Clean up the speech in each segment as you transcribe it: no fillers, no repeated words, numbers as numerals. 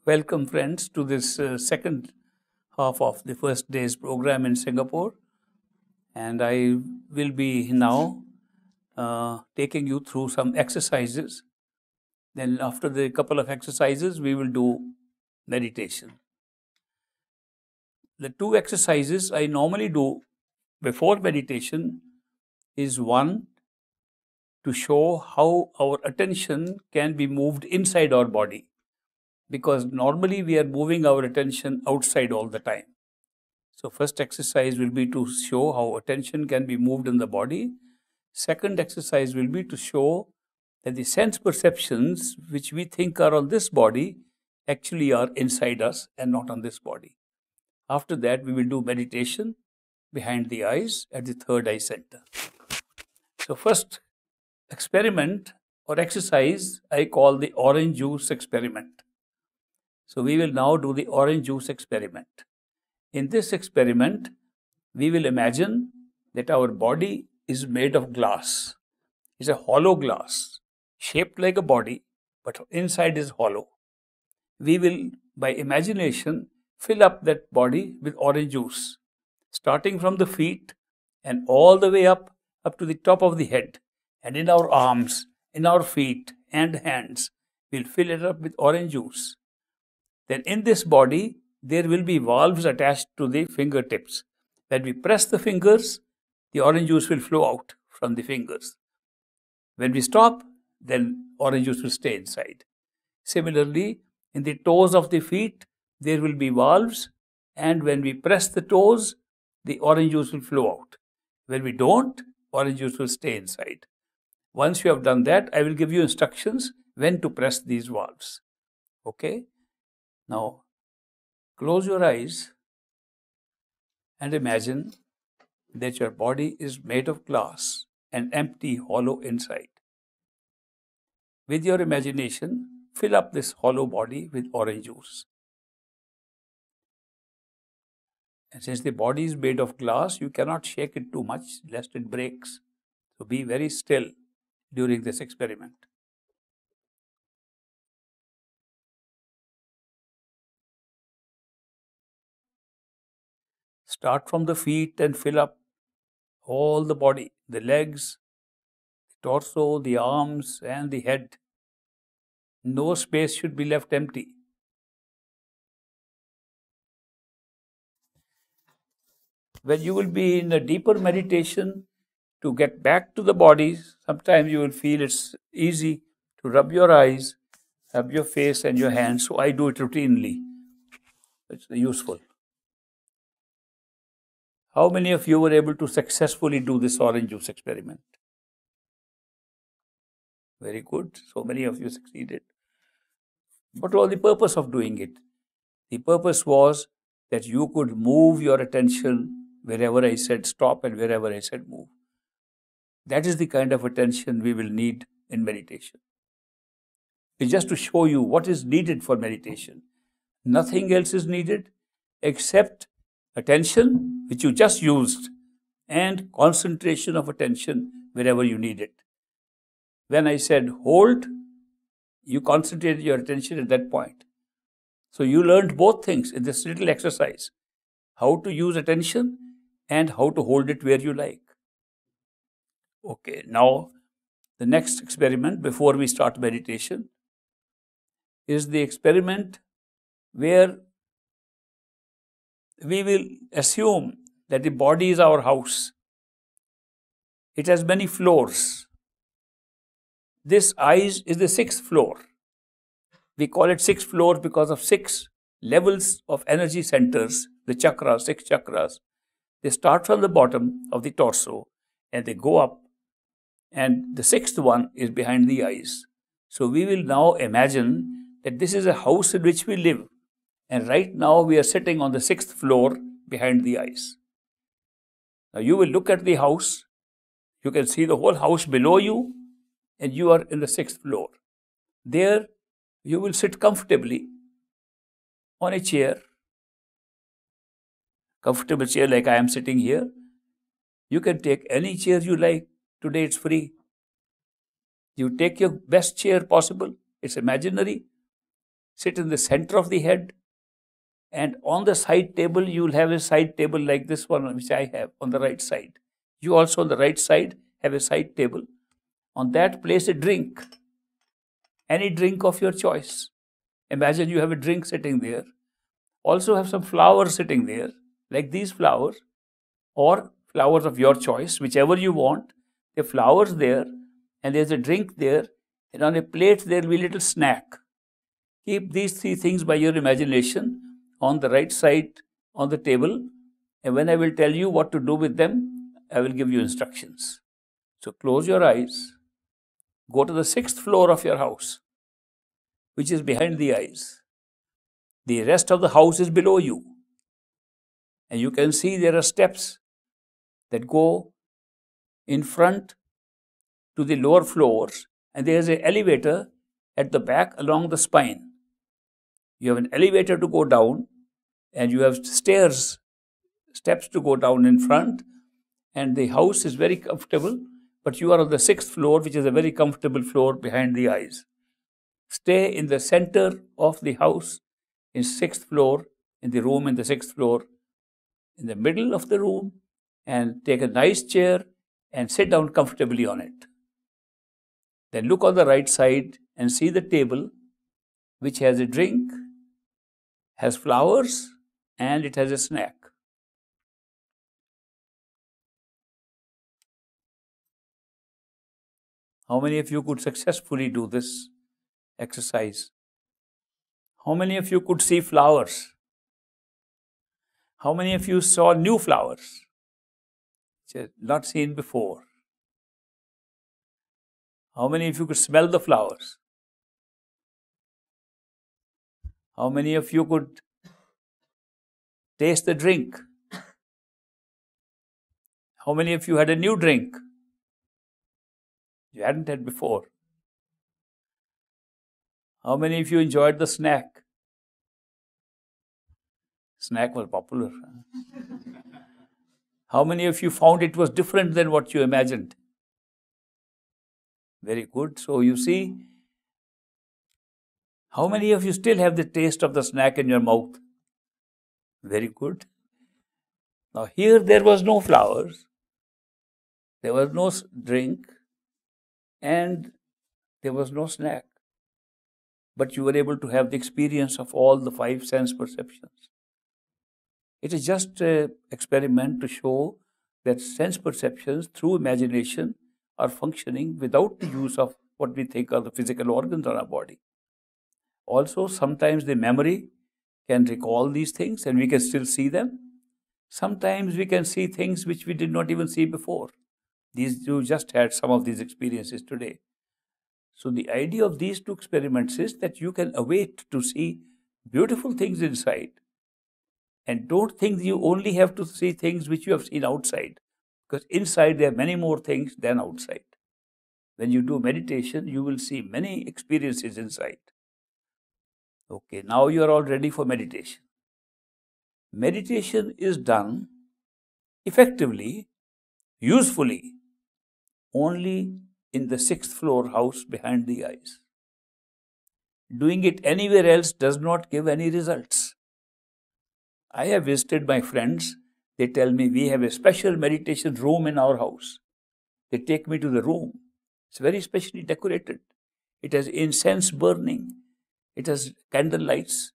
Welcome, friends, to this second half of the first day's program in Singapore. And I will be now taking you through some exercises. Then, after the couple of exercises, we will do meditation. The two exercises I normally do before meditation is one to show how our attention can be moved inside our body, because normally we are moving our attention outside all the time. So first exercise will be to show how attention can be moved in the body. Second exercise will be to show that the sense perceptions which we think are on this body actually are inside us and not on this body. After that, we will do meditation behind the eyes at the third eye center. So first experiment or exercise I call the orange juice experiment. So we will now do the orange juice experiment. In this experiment, we will imagine that our body is made of glass. It's a hollow glass, shaped like a body, but inside is hollow. We will, by imagination, fill up that body with orange juice, starting from the feet and all the way up to the top of the head. And in our arms, in our feet and hands, we'll fill it up with orange juice. Then in this body, there will be valves attached to the fingertips. When we press the fingers, the orange juice will flow out from the fingers. When we stop, then orange juice will stay inside. Similarly, in the toes of the feet, there will be valves, and when we press the toes, the orange juice will flow out. When we don't, orange juice will stay inside. Once you have done that, I will give you instructions when to press these valves. Okay? Now, close your eyes and imagine that your body is made of glass and empty, hollow inside. With your imagination, fill up this hollow body with orange juice. And since the body is made of glass, you cannot shake it too much lest it breaks. So be very still during this experiment. Start from the feet and fill up all the body, the legs, the torso, the arms, and the head. No space should be left empty. When you will be in a deeper meditation, to get back to the body, sometimes you will feel it's easy to rub your eyes, rub your face and your hands. So I do it routinely. It's useful. How many of you were able to successfully do this orange juice experiment? Very good. So many of you succeeded. What was the purpose of doing it? The purpose was that you could move your attention wherever I said stop and wherever I said move. That is the kind of attention we will need in meditation. It's just to show you what is needed for meditation. Nothing else is needed except attention, which you just used, and concentration of attention wherever you need it. When I said hold, you concentrated your attention at that point. So you learned both things in this little exercise: how to use attention and how to hold it where you like. Okay, now the next experiment before we start meditation is the experiment where we will assume that the body is our house. It has many floors. This eyes is the sixth floor. We call it sixth floor because of 6 levels of energy centers, the chakras, 6 chakras. They start from the bottom of the torso and they go up, and the 6th one is behind the eyes. So we will now imagine that this is a house in which we live, and right now we are sitting on the 6th floor behind the eyes. Now you will look at the house, you can see the whole house below you, and you are in the 6th floor. There you will sit comfortably on a chair, comfortable chair like I am sitting here. You can take any chair you like. Today it's free. You take your best chair possible. It's imaginary. sit in the center of the head, and on the side table, you will have a side table like this one, which I have on the right side. You also on the right side have a side table. On that, place a drink, any drink of your choice. Imagine you have a drink sitting there. Also have some flowers sitting there, like these flowers, or flowers of your choice, whichever you want. The flowers there, and there's a drink there, and on a plate there will be a little snack. Keep these three things by your imagination on the right side on the table, and when I will tell you what to do with them, I will give you instructions. So close your eyes, go to the 6th floor of your house, which is behind the eyes. The rest of the house is below you, and you can see there are steps that go in front to the lower floors, and there is an elevator at the back along the spine. You have an elevator to go down, and you have steps to go down in front, and the house is very comfortable, but you are on the 6th floor, which is a very comfortable floor behind the eyes. Stay in the center of the house, in 6th floor, in the room in the 6th floor, in the middle of the room, and take a nice chair and sit down comfortably on it. Then look on the right side and see the table, which has a drink, has flowers, and it has a snack. How many of you could successfully do this exercise? How many of you could see flowers? How many of you saw new flowers, which are not seen before? How many of you could smell the flowers? How many of you could taste the drink? How many of you had a new drink you hadn't had before? How many of you enjoyed the snack? Snack was popular. How many of you found it was different than what you imagined? Very good. So you see, how many of you still have the taste of the snack in your mouth? Very good. Now here there was no flowers, there was no drink, and there was no snack. But you were able to have the experience of all the 5 sense perceptions. It is just an experiment to show that sense perceptions through imagination are functioning without the use of what we think are the physical organs on our body. Also, sometimes the memory can recall these things and we can still see them. Sometimes we can see things which we did not even see before. You just had some of these experiences today. So the idea of these 2 experiments is that you can await to see beautiful things inside. And don't think you only have to see things which you have seen outside, because inside there are many more things than outside. When you do meditation, you will see many experiences inside. Okay, now you are all ready for meditation. Meditation is done effectively, usefully, only in the 6th floor house behind the eyes. Doing it anywhere else does not give any results. I have visited my friends. They tell me we have a special meditation room in our house. They take me to the room. It's very specially decorated. It has incense burning. It has candle lights.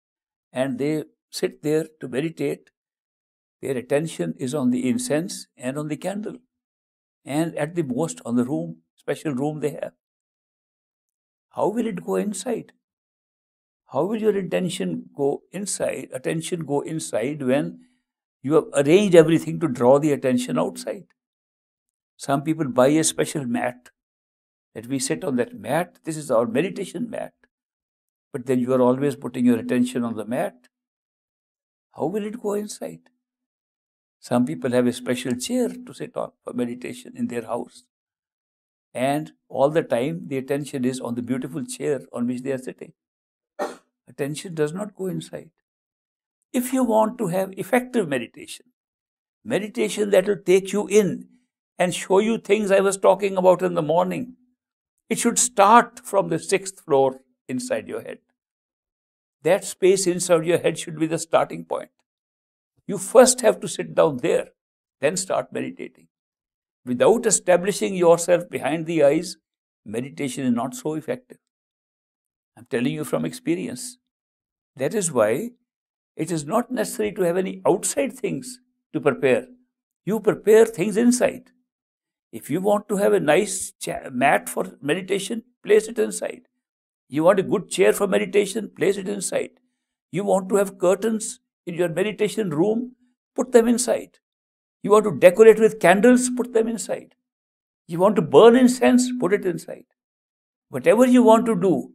And they sit there to meditate. Their attention is on the incense and on the candle. And at the most on the room, special room they have. How will it go inside? How will your attention go inside when you have arranged everything to draw the attention outside? Some people buy a special mat that we sit on that mat. This is our meditation mat. But then you are always putting your attention on the mat. How will it go inside? Some people have a special chair to sit on for meditation in their house. And all the time the attention is on the beautiful chair on which they are sitting. Attention does not go inside. If you want to have effective meditation that will take you in and show you things I was talking about in the morning, it should start from the 6th floor inside your head. That space inside your head should be the starting point. You first have to sit down there, then start meditating. Without establishing yourself behind the eyes, meditation is not so effective. I'm telling you from experience. That is why it is not necessary to have any outside things to prepare. You prepare things inside. If you want to have a nice mat for meditation, place it inside. You want a good chair for meditation, place it inside. You want to have curtains in your meditation room, put them inside. You want to decorate with candles, put them inside. You want to burn incense, put it inside. Whatever you want to do,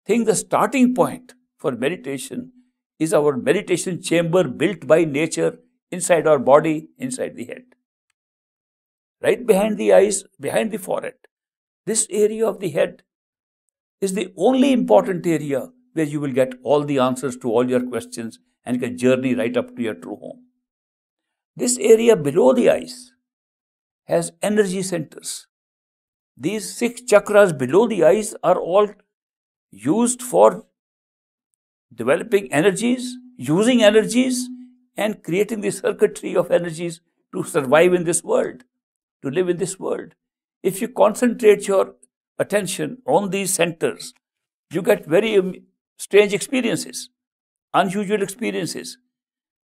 think the starting point for meditation is our meditation chamber built by nature inside our body, inside the head. Right behind the eyes, behind the forehead. This area of the head is the only important area where you will get all the answers to all your questions and can journey right up to your true home. This area below the eyes has energy centers. These 6 chakras below the eyes are all used for developing energies, using energies, and creating the circuitry of energies to survive in this world, to live in this world. If you concentrate your attention on these centers, you get very strange experiences, unusual experiences.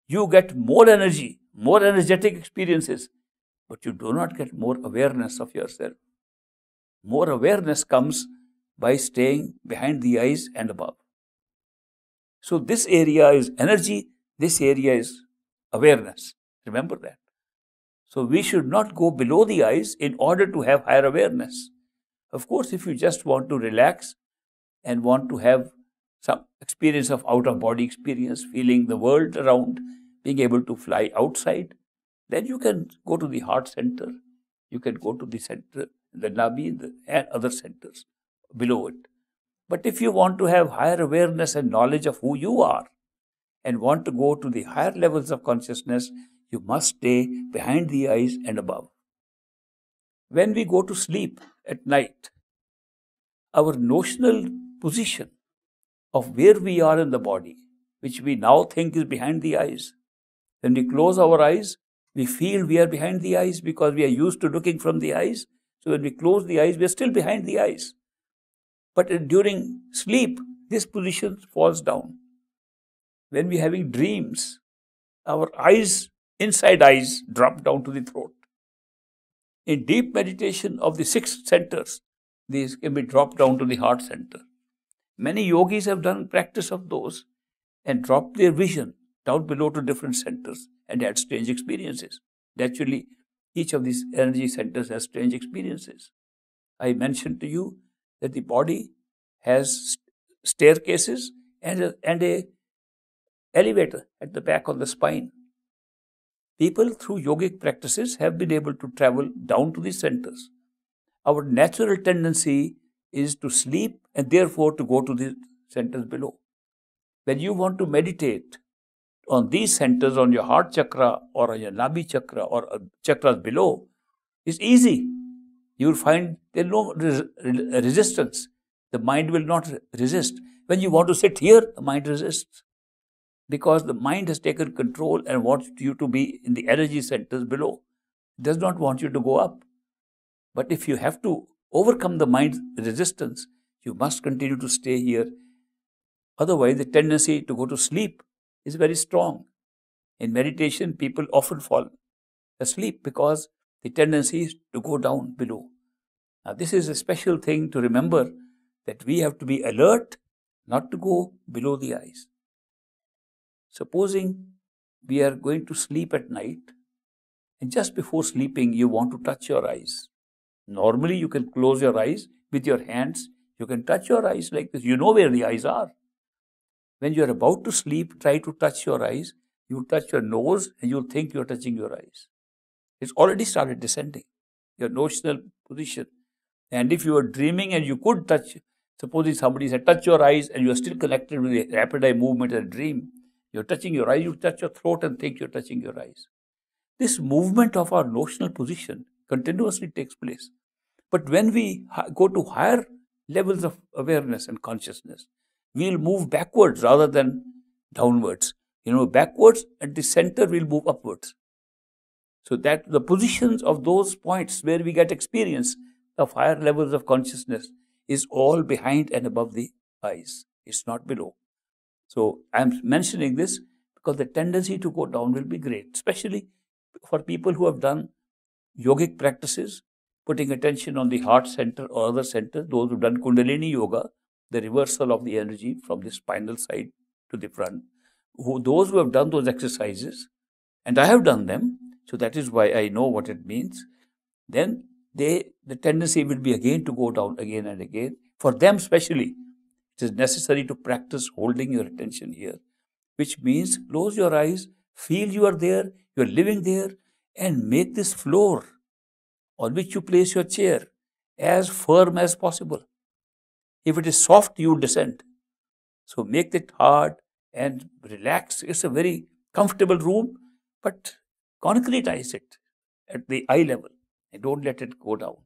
You get more energy, more energetic experiences, but you do not get more awareness of yourself. More awareness comes by staying behind the eyes and above. So this area is energy, this area is awareness. Remember that. So we should not go below the eyes in order to have higher awareness. Of course, if you just want to relax and want to have some experience of out-of-body experience, feeling the world around, being able to fly outside, then you can go to the heart center. You can go to the center, the nabi, and other centers below it. But if you want to have higher awareness and knowledge of who you are and want to go to the higher levels of consciousness, you must stay behind the eyes and above. When we go to sleep at night, our notional position of where we are in the body, which we now think is behind the eyes, when we close our eyes, we feel we are behind the eyes because we are used to looking from the eyes. So when we close the eyes, we are still behind the eyes. But during sleep, this position falls down. When we are having dreams, our eyes, inside eyes, drop down to the throat. In deep meditation of the 6 centers, these can be dropped down to the heart center. Many yogis have done practice of those and dropped their vision down below to different centers and had strange experiences. Naturally, each of these energy centers has strange experiences. I mentioned to you that the body has staircases and a elevator at the back of the spine. People through yogic practices have been able to travel down to these centers. Our natural tendency is to sleep and therefore to go to the centers below. When you want to meditate on these centers, on your heart chakra or on your nabi chakra or chakras below, it's easy. You will find there is no resistance. The mind will not resist. When you want to sit here, the mind resists. Because the mind has taken control and wants you to be in the energy centers below. It does not want you to go up. But if you have to overcome the mind's resistance, you must continue to stay here. Otherwise, the tendency to go to sleep is very strong. In meditation, people often fall asleep because the tendency is to go down below. Now, this is a special thing to remember, that we have to be alert, not to go below the eyes. Supposing we are going to sleep at night, and just before sleeping, you want to touch your eyes. Normally, you can close your eyes with your hands. You can touch your eyes like this. You know where the eyes are. When you are about to sleep, try to touch your eyes. You touch your nose and you'll think you're touching your eyes. It's already started descending, your notional position. And if you are dreaming and you could touch, supposing somebody said, touch your eyes, and you are still connected with the rapid eye movement and dream, you're touching your eyes, you touch your throat and think you're touching your eyes. This movement of our notional position continuously takes place. But when we go to higher levels of awareness and consciousness, we'll move backwards rather than downwards. Backwards, at the center, we'll move upwards. So that the positions of those points where we get experience of higher levels of consciousness is all behind and above the eyes. It's not below. So I'm mentioning this because the tendency to go down will be great, especially for people who have done yogic practices, putting attention on the heart center or other center, those who've done Kundalini Yoga, the reversal of the energy from the spinal side to the front. Those who have done those exercises, and I have done them, so that is why I know what it means, then the tendency will be again to go down again and again. For them especially, it is necessary to practice holding your attention here, which means close your eyes, feel you are there, you are living there, and make this floor on which you place your chair as firm as possible. If it is soft, you descend. So make it hard and relax. It's a very comfortable room, but concretize it at the eye level and don't let it go down.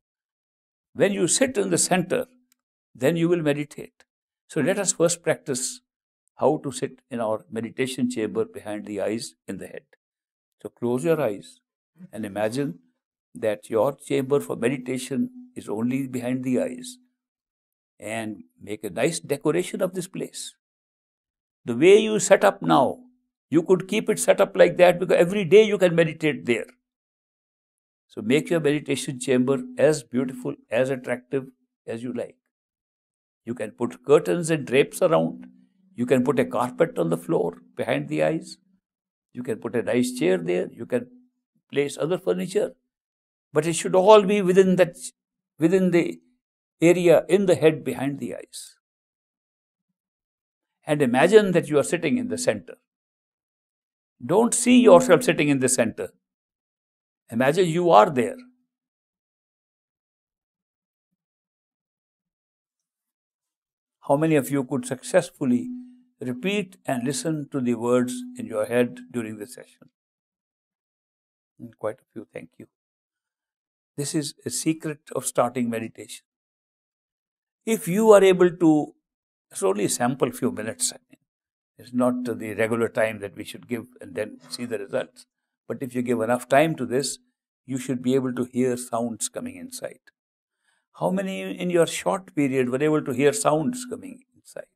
When you sit in the center, then you will meditate. So let us first practice how to sit in our meditation chamber behind the eyes in the head. So close your eyes and imagine that your chamber for meditation is only behind the eyes, and make a nice decoration of this place. The way you set up now, you could keep it set up like that because every day you can meditate there. So make your meditation chamber as beautiful, as attractive as you like. You can put curtains and drapes around. You can put a carpet on the floor behind the eyes. You can put a nice chair there. You can place other furniture. But it should all be within the area in the head behind the eyes. And imagine that you are sitting in the center. Don't see yourself sitting in the center. Imagine you are there. How many of you could successfully repeat and listen to the words in your head during the session? Quite a few, thank you. This is a secret of starting meditation. If you are able to, it's only a sample few minutes, it's not the regular time that we should give and then see the results. But if you give enough time to this, you should be able to hear sounds coming inside. How many in your short period were able to hear sounds coming inside?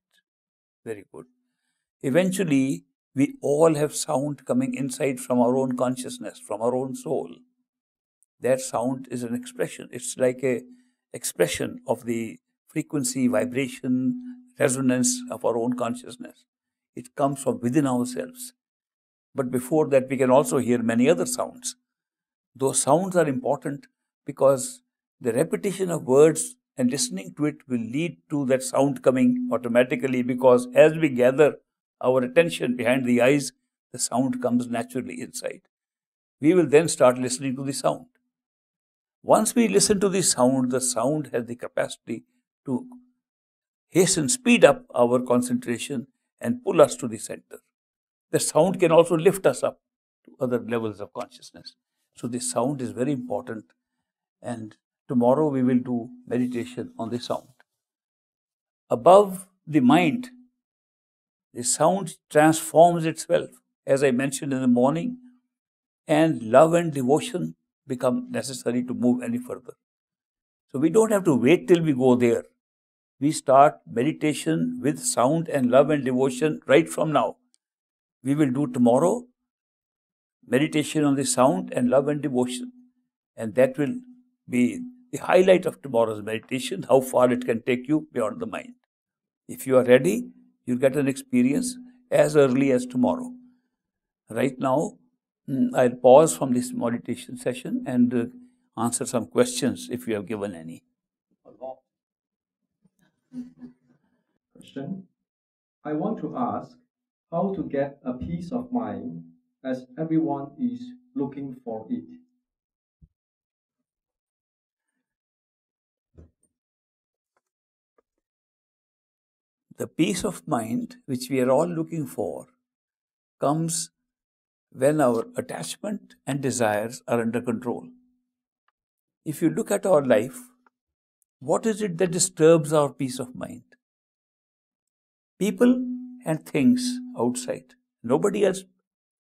Very good. Eventually, we all have sound coming inside from our own consciousness, from our own soul. That sound is an expression. It's like an expression of the frequency, vibration, resonance of our own consciousness. It comes from within ourselves. But before that, we can also hear many other sounds. Those sounds are important because the repetition of words and listening to it will lead to that sound coming automatically, because as we gather our attention behind the eyes, the sound comes naturally inside. We will then start listening to the sound. Once we listen to the sound has the capacity to hasten, speed up our concentration and pull us to the center. The sound can also lift us up to other levels of consciousness. So the sound is very important, and tomorrow we will do meditation on the sound. Above the mind, the sound transforms itself, as I mentioned in the morning, and love and devotion become necessary to move any further. So we don't have to wait till we go there. We start meditation with sound and love and devotion right from now. We will do tomorrow meditation on the sound and love and devotion. And that will be the highlight of tomorrow's meditation, how far it can take you beyond the mind. If you are ready, you'll get an experience as early as tomorrow. Right now, I'll pause from this meditation session and answer some questions if you have given any. Question. I want to ask how to get a peace of mind as everyone is looking for it. The peace of mind which we are all looking for comes when our attachment and desires are under control. If you look at our life, what is it that disturbs our peace of mind? People and things outside. Nobody else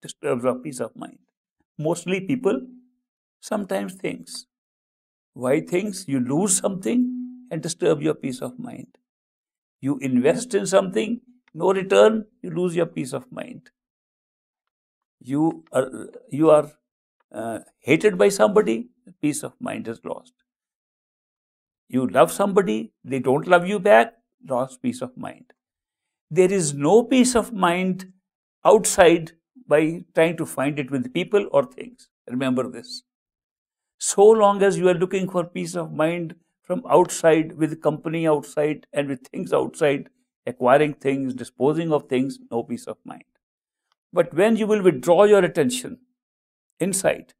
disturbs our peace of mind. Mostly people, sometimes things. Why things? You lose something and disturb your peace of mind. You invest in something, no return, you lose your peace of mind. You are hated by somebody, peace of mind is lost. You love somebody, they don't love you back, lost peace of mind. There is no peace of mind outside by trying to find it with people or things. Remember this. So long as you are looking for peace of mind from outside, with company outside and with things outside, acquiring things, disposing of things, no peace of mind. But when you will withdraw your attention inside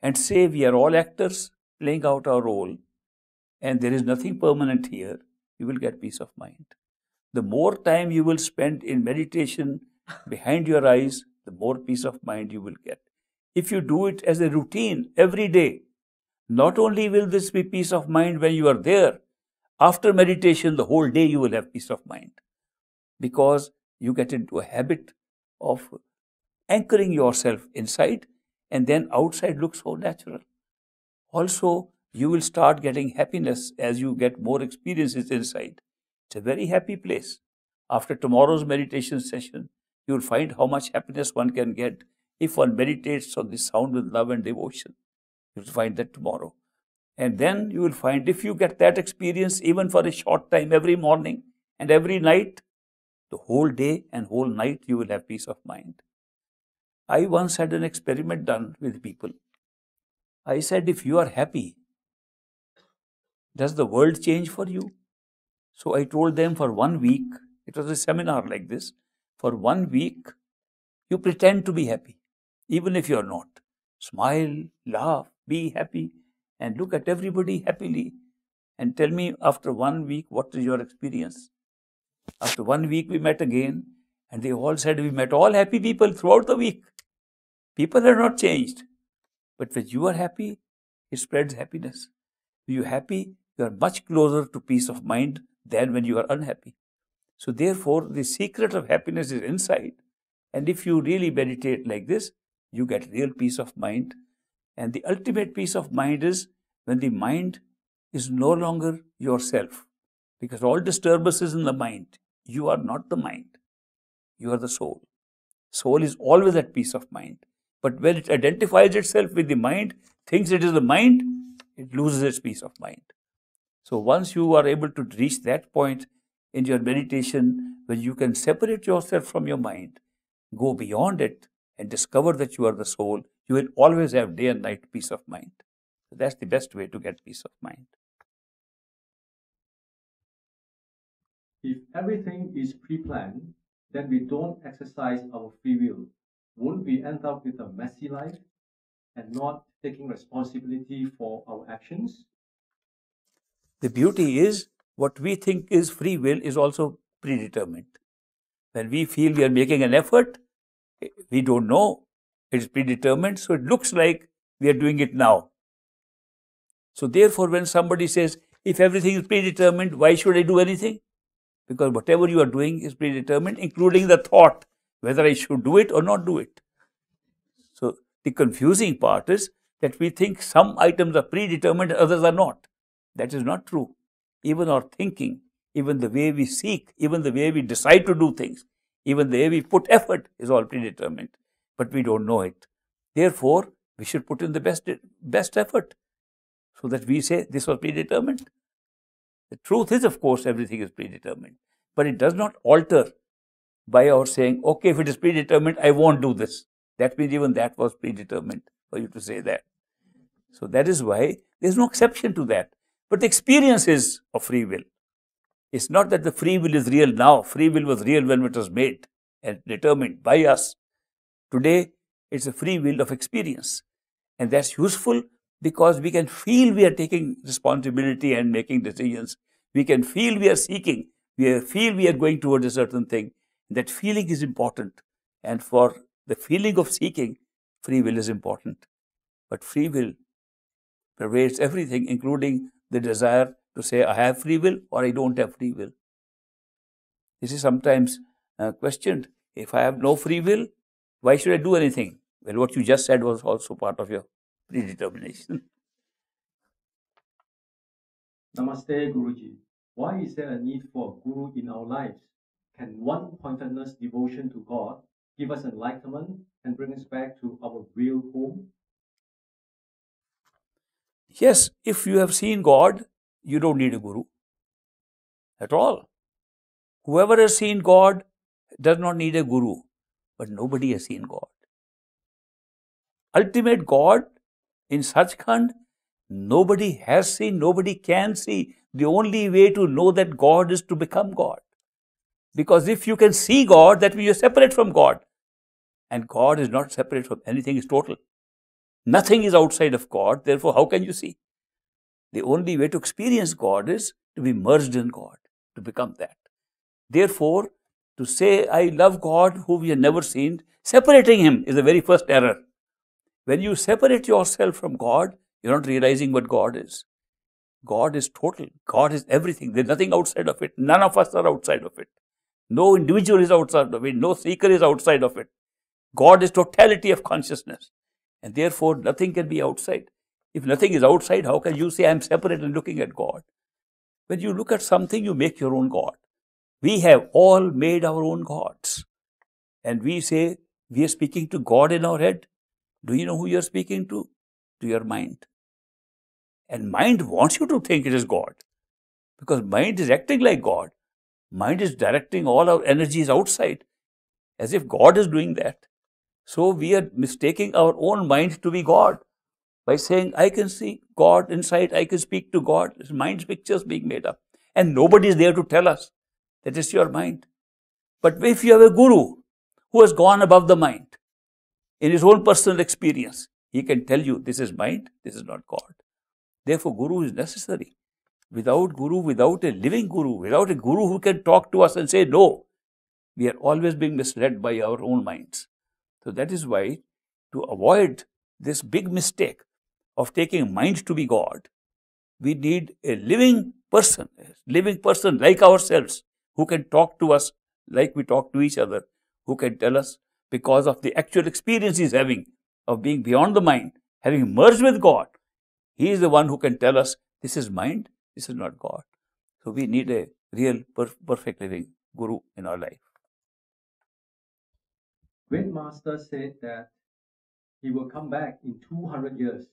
and say we are all actors playing out our role and there is nothing permanent here, you will get peace of mind. The more time you will spend in meditation behind your eyes, the more peace of mind you will get. If you do it as a routine every day, not only will this be peace of mind when you are there, after meditation, the whole day you will have peace of mind. Because you get into a habit of anchoring yourself inside, and then outside looks so natural. Also, you will start getting happiness as you get more experiences inside. It's a very happy place. After tomorrow's meditation session, you will find how much happiness one can get if one meditates on the sound with love and devotion. You will find that tomorrow. And then you will find if you get that experience even for a short time every morning and every night, the whole day and whole night you will have peace of mind. I once had an experiment done with people. I said, if you are happy, does the world change for you? So I told them for 1 week, it was a seminar like this, for 1 week, you pretend to be happy, even if you are not. Smile, laugh, be happy, and look at everybody happily. And tell me after 1 week, what is your experience? After 1 week, we met again, and they all said, we met all happy people throughout the week. People are not changed. But when you are happy, it spreads happiness. When you are happy, you are much closer to peace of mind than when you are unhappy. So therefore, the secret of happiness is inside. And if you really meditate like this, you get real peace of mind. And the ultimate peace of mind is when the mind is no longer yourself. Because all disturbances in the mind, you are not the mind. You are the soul. Soul is always at peace of mind. But when it identifies itself with the mind, thinks it is the mind, it loses its peace of mind. So once you are able to reach that point in your meditation, when you can separate yourself from your mind, go beyond it and discover that you are the soul, you will always have day and night peace of mind. So that's the best way to get peace of mind. If everything is pre-planned, then we don't exercise our free will. Won't we end up with a messy life and not taking responsibility for our actions? The beauty is, what we think is free will is also predetermined. When we feel we are making an effort, we don't know it is predetermined, so it looks like we are doing it now. So therefore, when somebody says, if everything is predetermined, why should I do anything? Because whatever you are doing is predetermined, including the thought whether I should do it or not do it. So the confusing part is that we think some items are predetermined, others are not. That is not true. Even our thinking, even the way we seek, even the way we decide to do things, even the way we put effort is all predetermined. But we don't know it. Therefore, we should put in the best effort so that we say this was predetermined. The truth is, of course, everything is predetermined. But it does not alter by our saying, okay, if it is predetermined, I won't do this. That means even that was predetermined for you to say that. So that is why there is no exception to that. But the experience is of free will. It's not that the free will is real now. Free will was real when it was made and determined by us. Today, it's a free will of experience. And that's useful because we can feel we are taking responsibility and making decisions. We can feel we are seeking. We feel we are going towards a certain thing. That feeling is important. And for the feeling of seeking, free will is important. But free will pervades everything, including the desire to say, I have free will or I don't have free will. This is sometimes questioned. If I have no free will, why should I do anything? Well, what you just said was also part of your predetermination. Namaste, Guruji. Why is there a need for a guru in our lives? Can one-pointedness devotion to God give us enlightenment and bring us back to our real home? Yes, if you have seen God, you don't need a guru at all. Whoever has seen God does not need a guru, but nobody has seen God. Ultimate God in Sachkhand, nobody has seen, nobody can see. The only way to know that God is to become God. Because if you can see God, that means you're separate from God. And God is not separate from anything, it's total. Nothing is outside of God, therefore how can you see? The only way to experience God is to be merged in God, to become that. Therefore, to say, I love God whom we have never seen, separating Him is the very first error. When you separate yourself from God, you're not realizing what God is. God is total. God is everything. There's nothing outside of it. None of us are outside of it. No individual is outside of it. No seeker is outside of it. God is totality of consciousness. And therefore, nothing can be outside. If nothing is outside, how can you say, I'm separate and looking at God? When you look at something, you make your own God. We have all made our own gods. And we say, we are speaking to God in our head. Do you know who you are speaking to? To your mind. And mind wants you to think it is God. Because mind is acting like God. Mind is directing all our energies outside. As if God is doing that. So we are mistaking our own mind to be God. By saying, I can see God inside, I can speak to God. It's mind's pictures being made up. And nobody is there to tell us that it's your mind. But if you have a guru who has gone above the mind, in his own personal experience, he can tell you, this is mind, this is not God. Therefore, guru is necessary. Without guru, without a living guru, without a guru who can talk to us and say no, we are always being misled by our own minds. So that is why, to avoid this big mistake of taking mind to be God, we need a living person like ourselves, who can talk to us like we talk to each other, who can tell us, because of the actual experience he's having of being beyond the mind, having merged with God, he is the one who can tell us, this is mind, this is not God. So we need a real perfect living guru in our life. Great Master said that he will come back in 200 years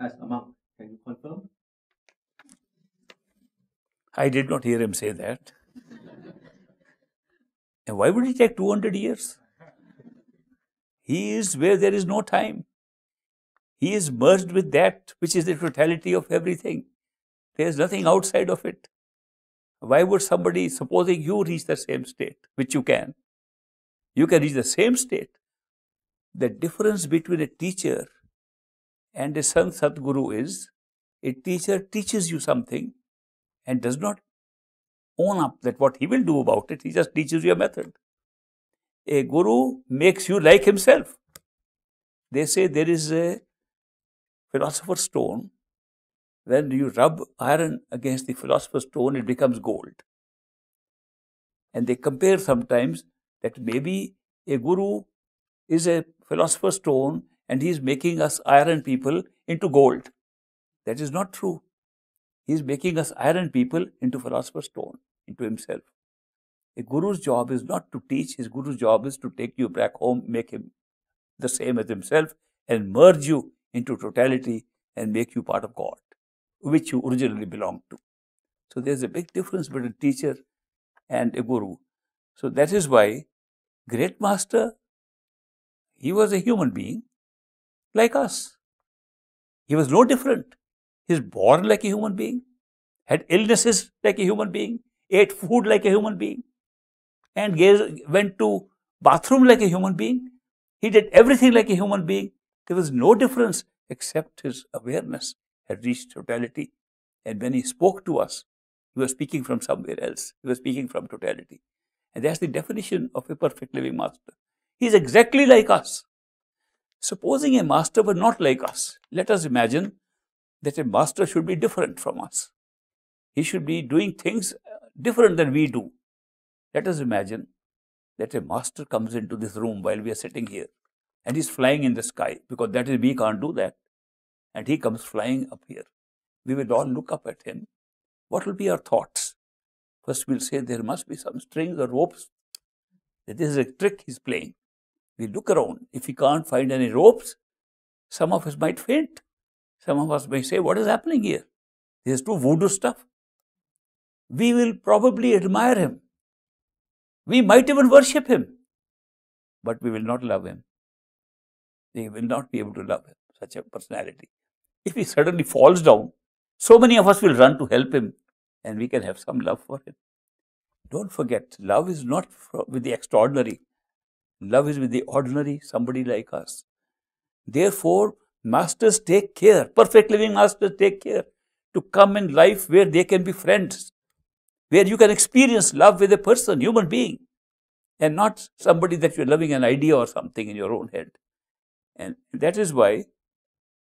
as a monk. Can you confirm? I did not hear him say that. And why would he take 200 years? He is where there is no time. He is merged with that which is the totality of everything. There is nothing outside of it. Why would somebody, supposing you reach the same state, which you can reach the same state. The difference between a teacher and a Sant Sadguru is, a teacher teaches you something and does not own up that what he will do about it. He just teaches you a method. A guru makes you like himself. They say there is a philosopher's stone. When you rub iron against the philosopher's stone, it becomes gold. And they compare sometimes that maybe a guru is a philosopher's stone and he is making us iron people into gold. That is not true. He is making us iron people into philosopher's stone, into himself. A guru's job is not to teach. His guru's job is to take you back home, make him the same as himself, and merge you into totality and make you part of God, which you originally belonged to. So there's a big difference between a teacher and a guru. So that is why Great Master, he was a human being like us. He was no different. He was born like a human being, had illnesses like a human being, ate food like a human being, and went to bathroom like a human being. He did everything like a human being. There was no difference except his awareness had reached totality. And when he spoke to us, he was speaking from somewhere else. He was speaking from totality. And that's the definition of a perfect living master. He is exactly like us. Supposing a master were not like us, let us imagine that a master should be different from us. He should be doing things different than we do. Let us imagine that a master comes into this room while we are sitting here and he's flying in the sky, because that is, we can't do that. And he comes flying up here. We will all look up at him. What will be our thoughts? First, we'll say there must be some strings or ropes. This is a trick he's playing. We look around. If he can't find any ropes, some of us might faint. Some of us may say, what is happening here? This is too voodoo stuff. We will probably admire him. We might even worship him. But we will not love him. We will not be able to love him, such a personality. If he suddenly falls down, so many of us will run to help him, and we can have some love for him. Don't forget, love is not with the extraordinary. Love is with the ordinary, somebody like us. Therefore, masters take care, perfect living masters take care to come in life where they can be friends, where you can experience love with a person, human being, and not somebody that you're loving an idea or something in your own head. And that is why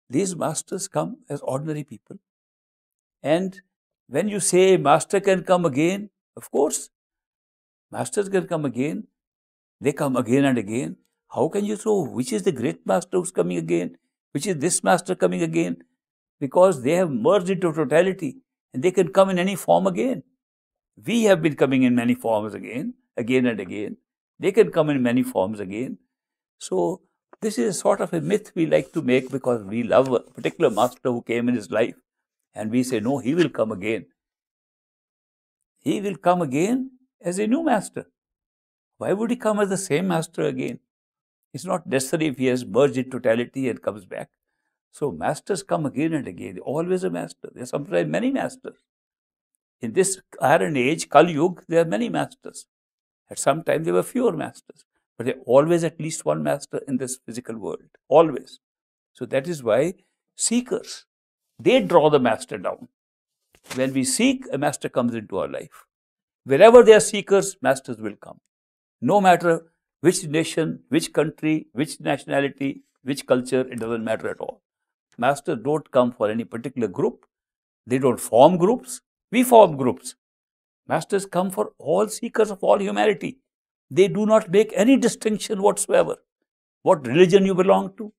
these masters come as ordinary people. And when you say master can come again, of course, masters can come again. They come again and again. How can you know which is the great master who's coming again? Which is this master coming again? Because they have merged into totality and they can come in any form again. We have been coming in many forms again and again. They can come in many forms again. So this is sort of a myth we like to make because we love a particular master who came in his life. And we say, no, he will come again. He will come again as a new master. Why would he come as the same master again? It's not necessary if he has merged in totality and comes back. So masters come again and again. Always a master. There are sometimes many masters. In this Iron Age, Kali Yuga, there are many masters. At some time there were fewer masters. But there are always at least one master in this physical world. Always. So that is why seekers, they draw the master down. When we seek, a master comes into our life. Wherever there are seekers, masters will come. No matter which nation, which country, which nationality, which culture, it doesn't matter at all. Masters don't come for any particular group. They don't form groups. We form groups. Masters come for all seekers of all humanity. They do not make any distinction whatsoever. What religion you belong to,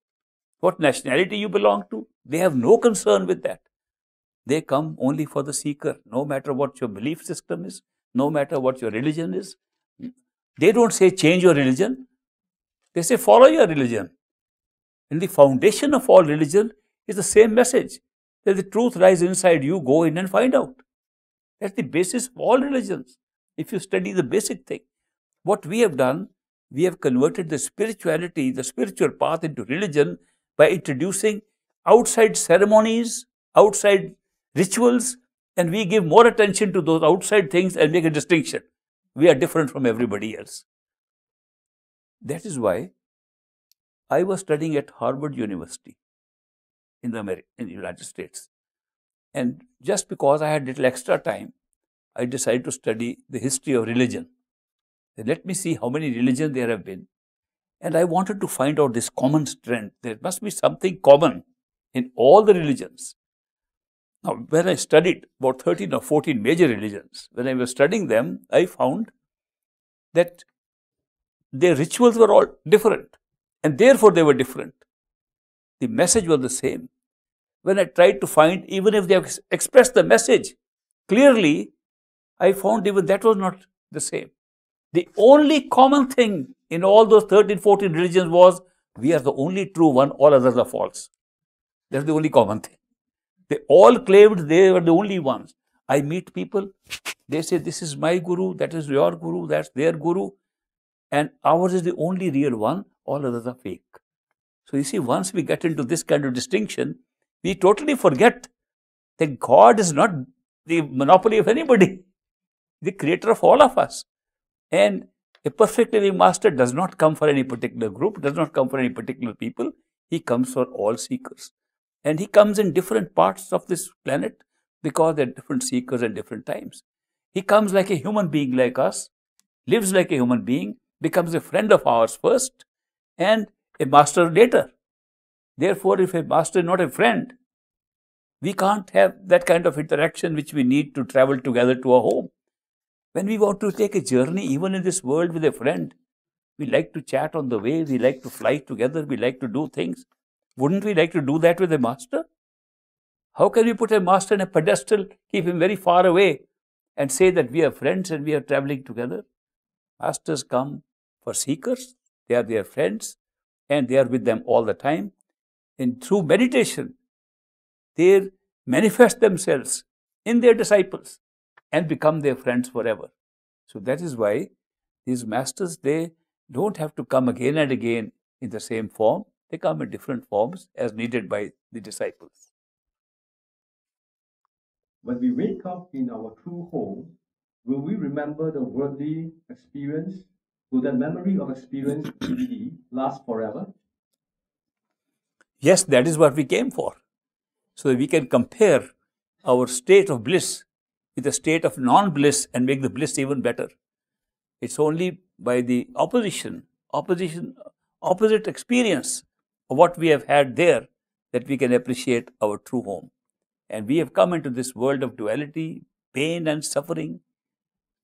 what nationality you belong to, they have no concern with that. They come only for the seeker, no matter what your belief system is, no matter what your religion is. They don't say change your religion. They say follow your religion. And the foundation of all religion is the same message, that the truth lies inside you, go in and find out. That's the basis of all religions. If you study the basic thing, what we have done, we have converted the spirituality, the spiritual path into religion by introducing outside ceremonies, outside rituals, and we give more attention to those outside things and make a distinction. We are different from everybody else. That is why I was studying at Harvard University in the United States. And just because I had little extra time, I decided to study the history of religion. Then let me see how many religions there have been. And I wanted to find out this common trend. There must be something common in all the religions. Now, when I studied about 13 or 14 major religions, when I was studying them, I found that their rituals were all different. And therefore, they were different. The message was the same. When I tried to find, even if they have expressed the message clearly, I found even that was not the same. The only common thing in all those 13, 14 religions was, we are the only true one, all others are false. That's the only common thing. They all claimed they were the only ones. I meet people, they say, this is my guru, that is your guru, that's their guru, and ours is the only real one, all others are fake. So you see, once we get into this kind of distinction, we totally forget that God is not the monopoly of anybody, the creator of all of us. And a perfect living master does not come for any particular group, does not come for any particular people. He comes for all seekers. And he comes in different parts of this planet because there are different seekers at different times. He comes like a human being like us, lives like a human being, becomes a friend of ours first, and a master later. Therefore, if a master is not a friend, we can't have that kind of interaction which we need to travel together to a home. When we want to take a journey, even in this world with a friend, we like to chat on the way, we like to fly together, we like to do things. Wouldn't we like to do that with a master? How can we put a master on a pedestal, keep him very far away, and say that we are friends and we are traveling together? Masters come for seekers, they are their friends, and they are with them all the time. And through meditation, they manifest themselves in their disciples and become their friends forever. So that is why these masters, they don't have to come again and again in the same form. They come in different forms as needed by the disciples. When we wake up in our true home, will we remember the worldly experience? Will that memory of experience really last forever? Yes, that is what we came for. So that we can compare our state of bliss with a state of non-bliss and make the bliss even better. It's only by the opposite experience of what we have had there that we can appreciate our true home. And we have come into this world of duality, pain and suffering,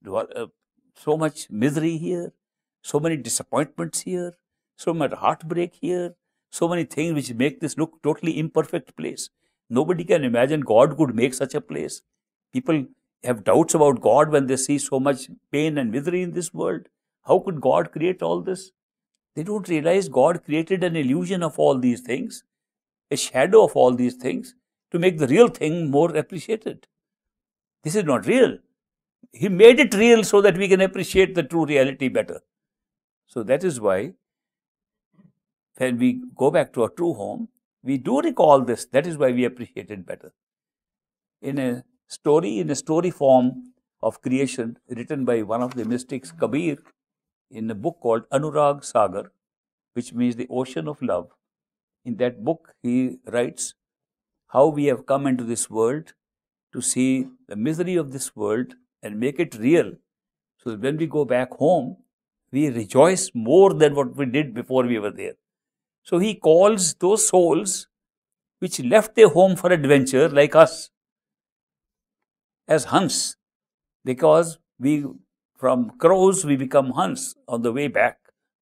so much misery here, so many disappointments here, so much heartbreak here, so many things which make this look totally imperfect place. Nobody can imagine God could make such a place. People have doubts about God when they see so much pain and misery in this world. How could God create all this? They don't realize God created an illusion of all these things, a shadow of all these things, to make the real thing more appreciated. This is not real. He made it real so that we can appreciate the true reality better. So that is why when we go back to our true home, we do recall this. That is why we appreciate it better. In a story form of creation written by one of the mystics, Kabir, in a book called Anurag Sagar, which means the ocean of love. In that book, he writes how we have come into this world to see the misery of this world and make it real. So that when we go back home, we rejoice more than what we did before we were there. So he calls those souls which left their home for adventure, like us, as Hans, because from crows we become Hans on the way back.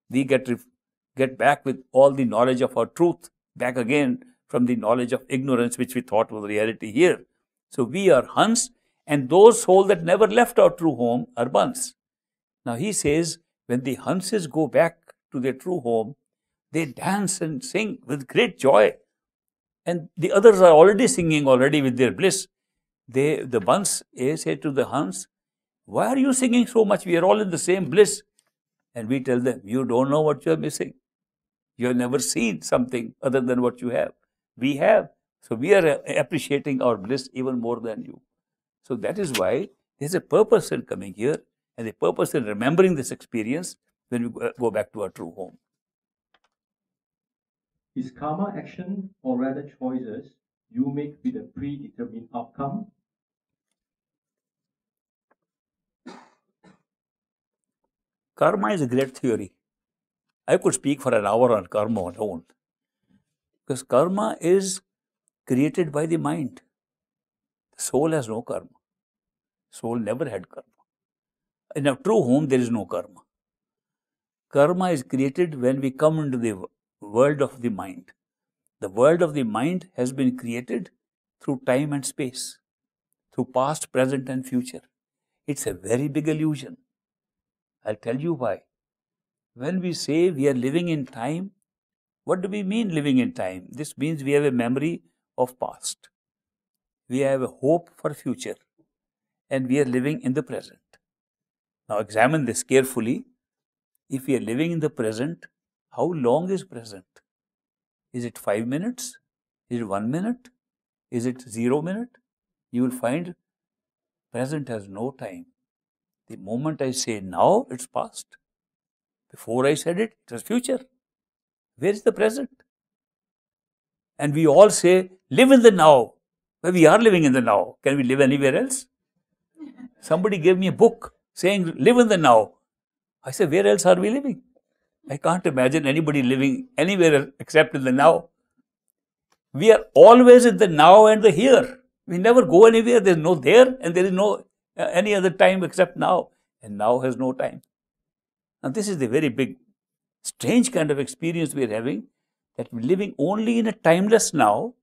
We get back with all the knowledge of our truth, back again from the knowledge of ignorance which we thought was reality here. So we are Hans, and those souls that never left our true home are Bans. Now he says, when the Hanses go back to their true home, they dance and sing with great joy. And the others are already singing already with their bliss. The Bans say to the Hans, why are you singing so much? We are all in the same bliss. And we tell them, you don't know what you are missing. You have never seen something other than what you have. We have. So we are appreciating our bliss even more than you. So that is why there is a purpose in coming here and a purpose in remembering this experience when we go back to our true home. Is karma action, or rather choices, you make with a predetermined outcome? Karma is a great theory. I could speak for an hour on karma alone. Because karma is created by the mind. The soul has no karma. Soul never had karma. In a true home, there is no karma. Karma is created when we come into the world of the mind. The world of the mind has been created through time and space, through past, present and future. It's a very big illusion. I'll tell you why. When we say we are living in time, what do we mean living in time? This means we have a memory of past. We have a hope for future. And we are living in the present. Now examine this carefully. If we are living in the present, how long is present? Is it 5 minutes? Is it 1 minute? Is it 0 minute? You will find present has no time. The moment I say now, it's past. Before I said it, it was future. Where is the present? And we all say, live in the now. Well, we are living in the now. Can we live anywhere else? Somebody gave me a book saying, live in the now. I say, where else are we living? I can't imagine anybody living anywhere except in the now. We are always in the now and the here. We never go anywhere. There is no there and there is no any other time except now. and now has no time. Now this is the very big, strange kind of experience we are having, that we're living only in a timeless now,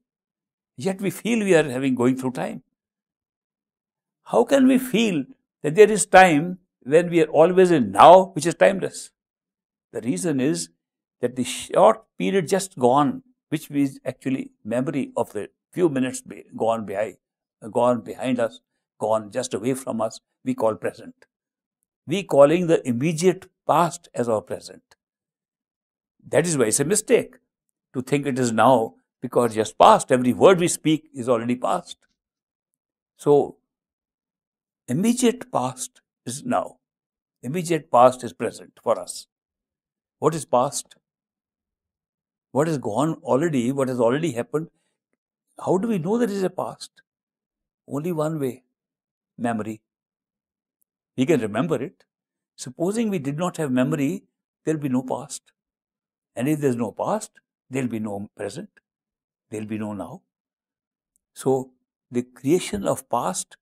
yet we feel we are going through time. How can we feel that there is time when we are always in now, which is timeless? The reason is that the short period just gone, which is actually memory of the few minutes gone behind us, gone just away from us, we call present. We calling the immediate past as our present. That is why it's a mistake to think it is now, because just past. Every word we speak is already past. So, immediate past is now. Immediate past is present for us. What is past? What is gone already? What has already happened? How do we know that it is a past? Only one way: memory. We can remember it. Supposing we did not have memory, there will be no past. And if there is no past, there will be no present. There will be no now. So, the creation of past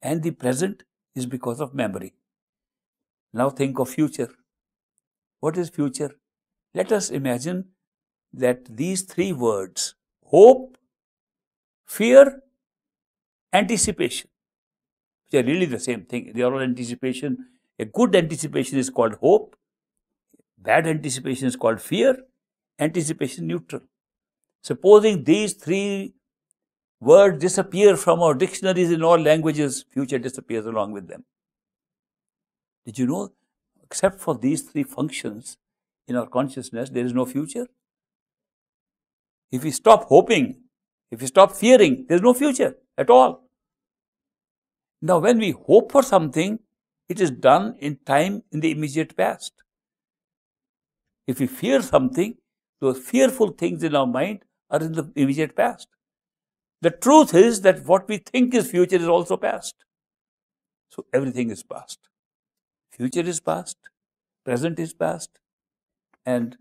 and the present is because of memory. Now think of future. What is future? Let us imagine that these three words: hope, fear, anticipation, which are really the same thing. They are all anticipation. A good anticipation is called hope. Bad anticipation is called fear. Anticipation neutral. Supposing these three words disappear from our dictionaries in all languages, future disappears along with them. Did you know, except for these three functions in our consciousness, there is no future? If we stop hoping, if we stop fearing, there is no future at all. Now, when we hope for something, it is done in time, in the immediate past. If we fear something, those fearful things in our mind are in the immediate past. The truth is that what we think is future is also past. So everything is past. Future is past, present is past, and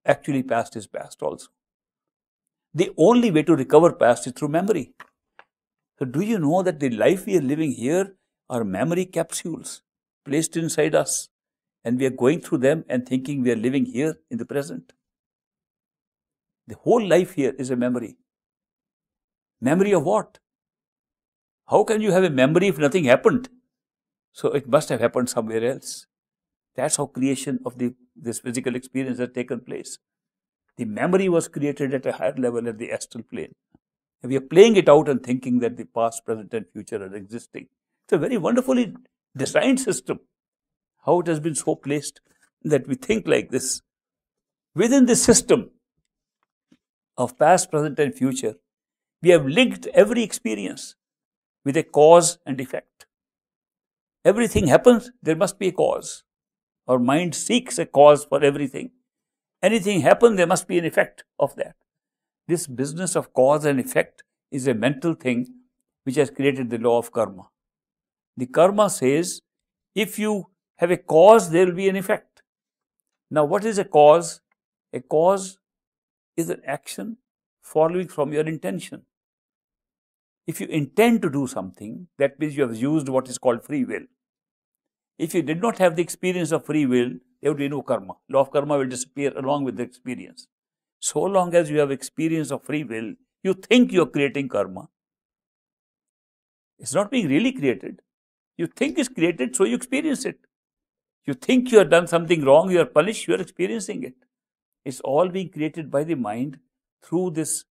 actually past is past also. The only way to recover past is through memory. So do you know that the life we are living here are memory capsules placed inside us, and we are going through them and thinking we are living here in the present. The whole life here is a memory. Memory of what? How can you have a memory if nothing happened? So it must have happened somewhere else. That's how creation of this physical experience has taken place. The memory was created at a higher level at the astral plane. And we are playing it out and thinking that the past, present and future are existing. It's a very wonderfully designed system. How it has been so placed that we think like this. Within this system of past, present and future, we have linked every experience with a cause and effect. Everything happens, there must be a cause. Our mind seeks a cause for everything. Anything happens, there must be an effect of that. This business of cause and effect is a mental thing which has created the law of karma. The karma says, if you have a cause, there will be an effect. Now, what is a cause? A cause is an action following from your intention. If you intend to do something, that means you have used what is called free will. If you did not have the experience of free will, there would be no karma. Law of karma will disappear along with the experience. So long as you have experience of free will, you think you are creating karma. It's not being really created. You think it's created, so you experience it. You think you have done something wrong, you are punished, you are experiencing it. It's all being created by the mind through this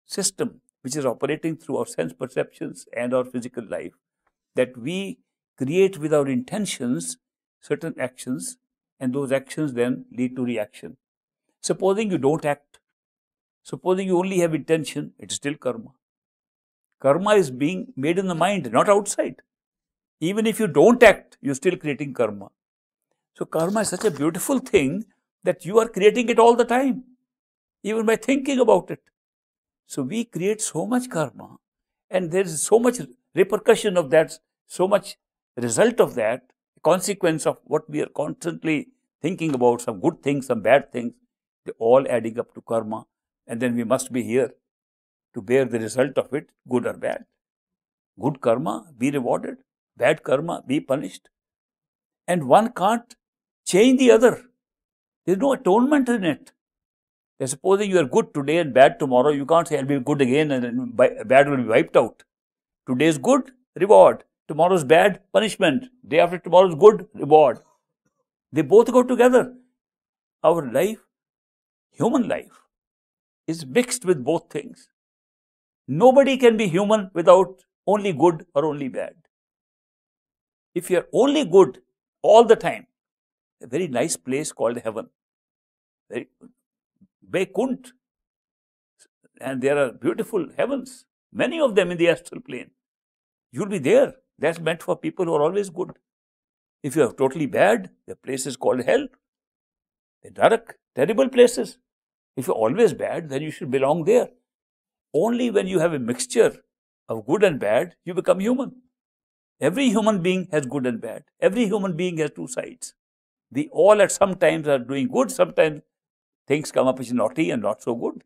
system, which is operating through our sense perceptions and our physical life, that we create with our intentions certain actions, and those actions then lead to reaction. Supposing you don't act, supposing you only have intention, it is still karma. Karma is being made in the mind, not outside. Even if you don't act, you're still creating karma. So karma is such a beautiful thing that you are creating it all the time, even by thinking about it. So we create so much karma, and there is so much repercussion of that, so much result of that, consequence of what we are constantly thinking about, some good things, some bad things, they all adding up to karma, and then we must be here to bear the result of it, good or bad. Good karma, be rewarded. bad karma, be punished. And one can't change the other. There's no atonement in it. Supposing you are good today and bad tomorrow, you can't say I'll be good again and then bad will be wiped out. Today is good, reward. Tomorrow is bad, punishment. Day after tomorrow is good, reward. They both go together. Our life, human life, is mixed with both things. Nobody can be human without only good or only bad. If you are only good all the time, a very nice place called heaven, very Vaikunt, and there are beautiful heavens, many of them in the astral plane. You'll be there. That's meant for people who are always good. If you are totally bad, the place is called hell. The Narak, terrible places. If you're always bad, then you should belong there. Only when you have a mixture of good and bad, you become human. Every human being has good and bad. Every human being has two sides. We all at some times are doing good, sometimes things come up which is naughty and not so good.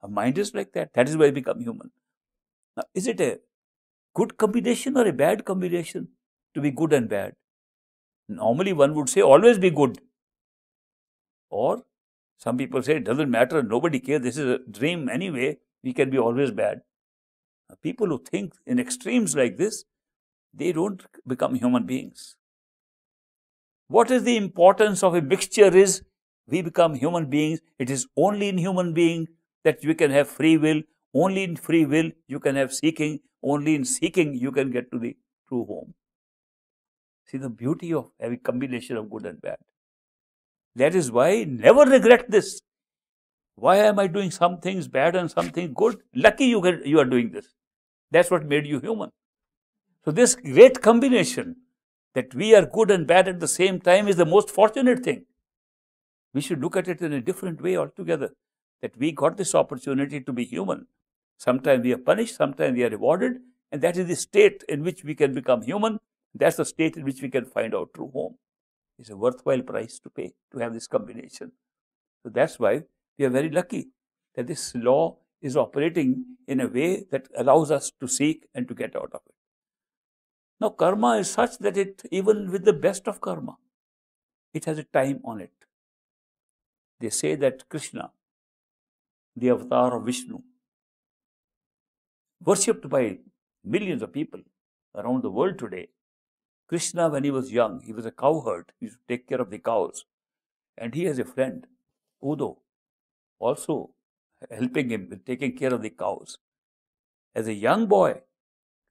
Our mind is like that. That is why we become human. Now, is it a good combination or a bad combination to be good and bad? Normally one would say always be good. Or some people say it doesn't matter, nobody cares, this is a dream anyway, we can be always bad. Now, people who think in extremes like this, they don't become human beings. What is the importance of a mixture is we become human beings. It is only in human being that we can have free will. Only in free will you can have seeking. Only in seeking you can get to the true home. See the beauty of having combination of good and bad. That is why never regret this. Why am I doing some things bad and some things good? Lucky you are doing this. That's what made you human. So this great combination that we are good and bad at the same time is the most fortunate thing. We should look at it in a different way altogether. That we got this opportunity to be human. Sometimes we are punished, sometimes we are rewarded, and that is the state in which we can become human. That's the state in which we can find our true home. It's a worthwhile price to pay to have this combination. So that's why we are very lucky that this law is operating in a way that allows us to seek and to get out of it. Now, karma is such that it, even with the best of karma, it has a time on it. They say that Krishna, the avatar of Vishnu, worshipped by millions of people around the world today. Krishna, when he was young, he was a cowherd. He used to take care of the cows. And he has a friend, Udo, also helping him with taking care of the cows. As a young boy,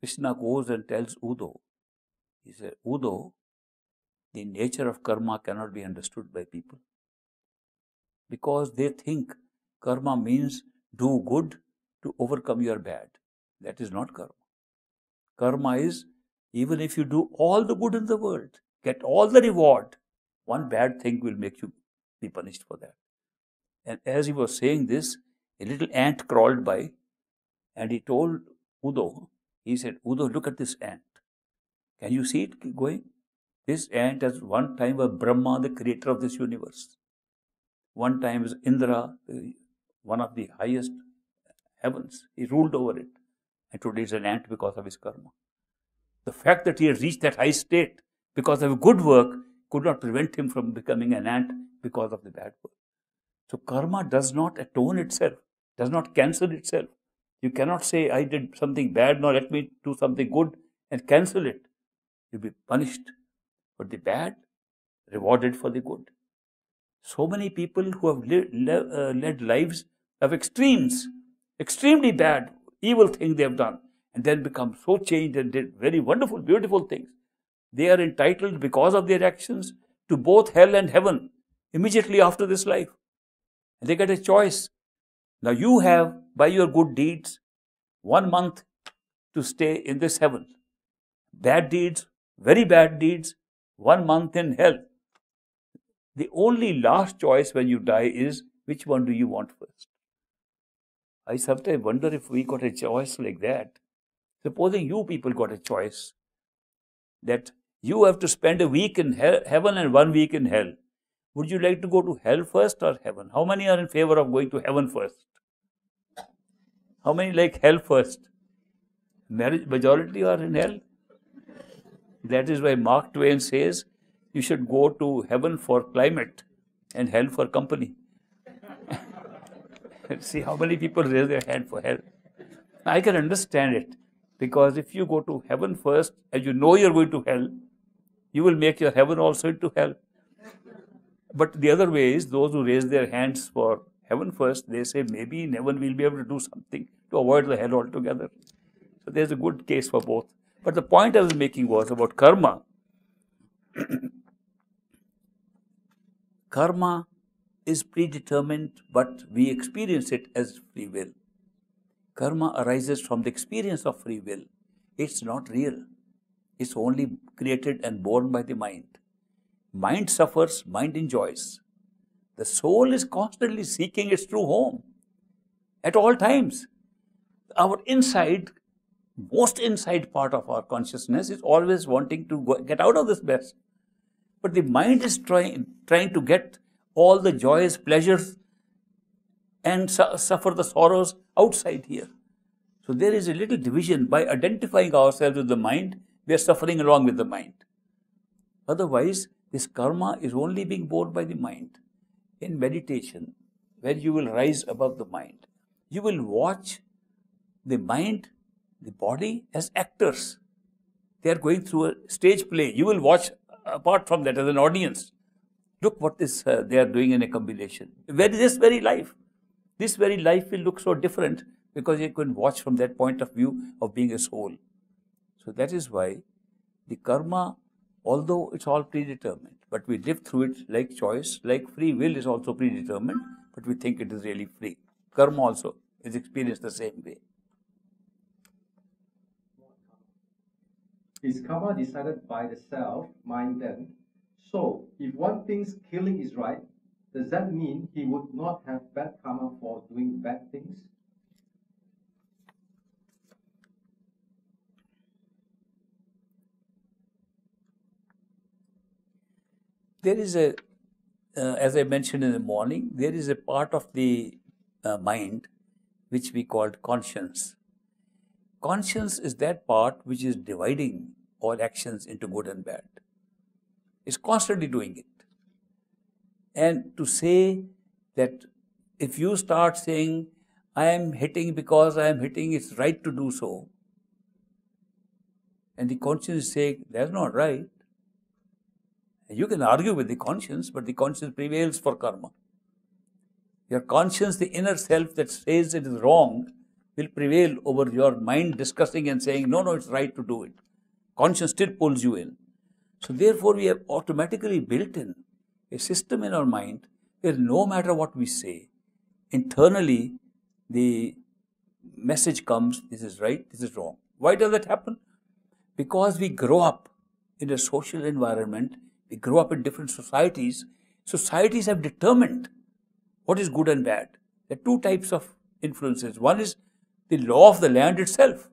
Krishna goes and tells Udo, he said, Udo, the nature of karma cannot be understood by people. Because they think karma means do good to overcome your bad. That is not karma. Karma is, even if you do all the good in the world, get all the reward, one bad thing will make you be punished for that. And as he was saying this, a little ant crawled by and he told Udo, he said, Udo, look at this ant. Can you see it going? This ant at one time was Brahma, the creator of this universe. One time was Indra, one of the highest heavens. He ruled over it. And today is an ant because of his karma. The fact that he has reached that high state because of good work could not prevent him from becoming an ant because of the bad work. So karma does not atone itself, does not cancel itself. You cannot say, I did something bad, now let me do something good and cancel it. You'll be punished for the bad, rewarded for the good. So many people who have led lives of extremes, extremely bad, evil things they have done, and then become so changed and did very wonderful, beautiful things. They are entitled, because of their actions, to both hell and heaven immediately after this life. And they get a choice. Now you have, by your good deeds, 1 month to stay in this heaven. Bad deeds, very bad deeds, 1 month in hell. The only last choice when you die is, which one do you want first? I sometimes wonder if we got a choice like that. Supposing you people got a choice that you have to spend a week in heaven and 1 week in hell. Would you like to go to hell first or heaven? How many are in favor of going to heaven first? How many like hell first? Majority are in hell. That is why Mark Twain says you should go to heaven for climate and hell for company. See how many people raise their hand for hell. I can understand it, because if you go to heaven first and you know you're going to hell, you will make your heaven also into hell. But the other way is those who raise their hands for heaven first, they say maybe in heaven we'll be able to do something to avoid the hell altogether. So there's a good case for both. But the point I was making was about karma. Karma is predetermined, but we experience it as free will. Karma arises from the experience of free will. It's not real. It's only created and born by the mind. Mind suffers, mind enjoys. The soul is constantly seeking its true home at all times. Our most inside part of our consciousness is always wanting to get out of this mess. But the mind is trying to get all the joys, pleasures, and suffer the sorrows outside here. So there is a little division. By identifying ourselves with the mind, we are suffering along with the mind. Otherwise, this karma is only being borne by the mind. In meditation, when you will rise above the mind, you will watch the mind, the body as actors. They are going through a stage play. You will watch apart from that as an audience. Look what they are doing in a combination. This very life will look so different because you can watch from that point of view of being a soul. So that is why the karma, although it's all predetermined, but we live through it like choice, like free will is also predetermined, but we think it is really free. Karma also is experienced the same way. Is karma decided by the self, mind then? So, if one thinks killing is right, does that mean he would not have bad karma for doing bad things? There is as I mentioned in the morning, there is a part of the mind which we called conscience. Conscience is that part which is dividing all actions into good and bad. It's constantly doing it. And to say that if you start saying, I am hitting because I am hitting, it's right to do so, and the conscience is saying, that's not right. You can argue with the conscience, but the conscience prevails for karma. Your conscience, the inner self that says it is wrong, will prevail over your mind discussing and saying, no, it's right to do it. Conscience still pulls you in. So therefore, we have automatically built in a system in our mind where no matter what we say, internally the message comes, this is right, this is wrong. Why does that happen? Because we grow up in a social environment, we grow up in different societies. Societies have determined what is good and bad. There are two types of influences. One is the law of the land itself.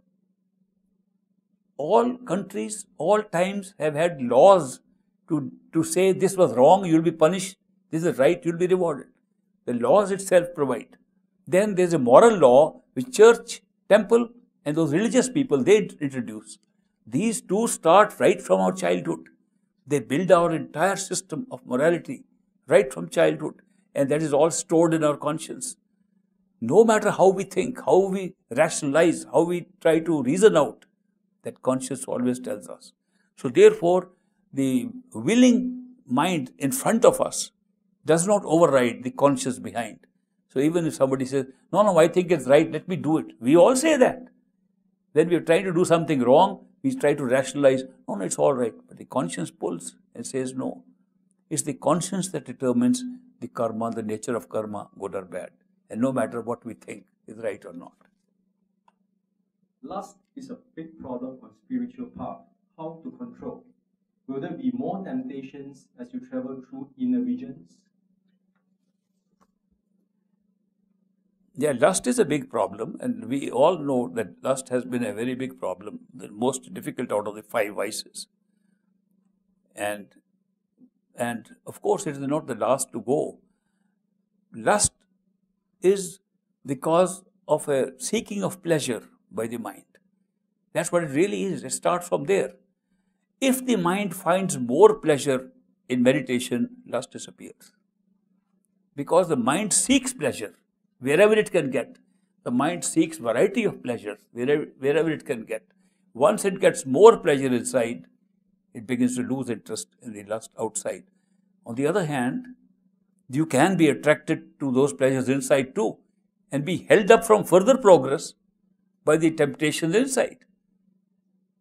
All countries, all times have had laws to say this was wrong, you will be punished, this is right, you will be rewarded. The laws itself provide. Then there is a moral law which church, temple and those religious people, they introduce. These two start right from our childhood. They build our entire system of morality right from childhood, and that is all stored in our conscience. No matter how we think, how we rationalize, how we try to reason out, that conscience always tells us. So therefore, the willing mind in front of us does not override the conscience behind. So even if somebody says, no, I think it's right, let me do it. We all say that. When we are trying to do something wrong, we try to rationalize, no, it's all right. But the conscience pulls and says no. It's the conscience that determines the karma, the nature of karma, good or bad. And no matter what we think is right or not. Lust is a big problem on spiritual path. How to control? Will there be more temptations as you travel through inner regions? Yeah, lust is a big problem, and we all know that lust has been a very big problem, the most difficult out of the 5 vices. And of course, it is not the last to go. Lust is the cause of a seeking of pleasure by the mind. That's what it really is. It starts from there. If the mind finds more pleasure in meditation, lust disappears. Because the mind seeks pleasure wherever it can get. The mind seeks variety of pleasures wherever it can get. Once it gets more pleasure inside, it begins to lose interest in the lust outside. On the other hand, you can be attracted to those pleasures inside too and be held up from further progress by the temptations inside.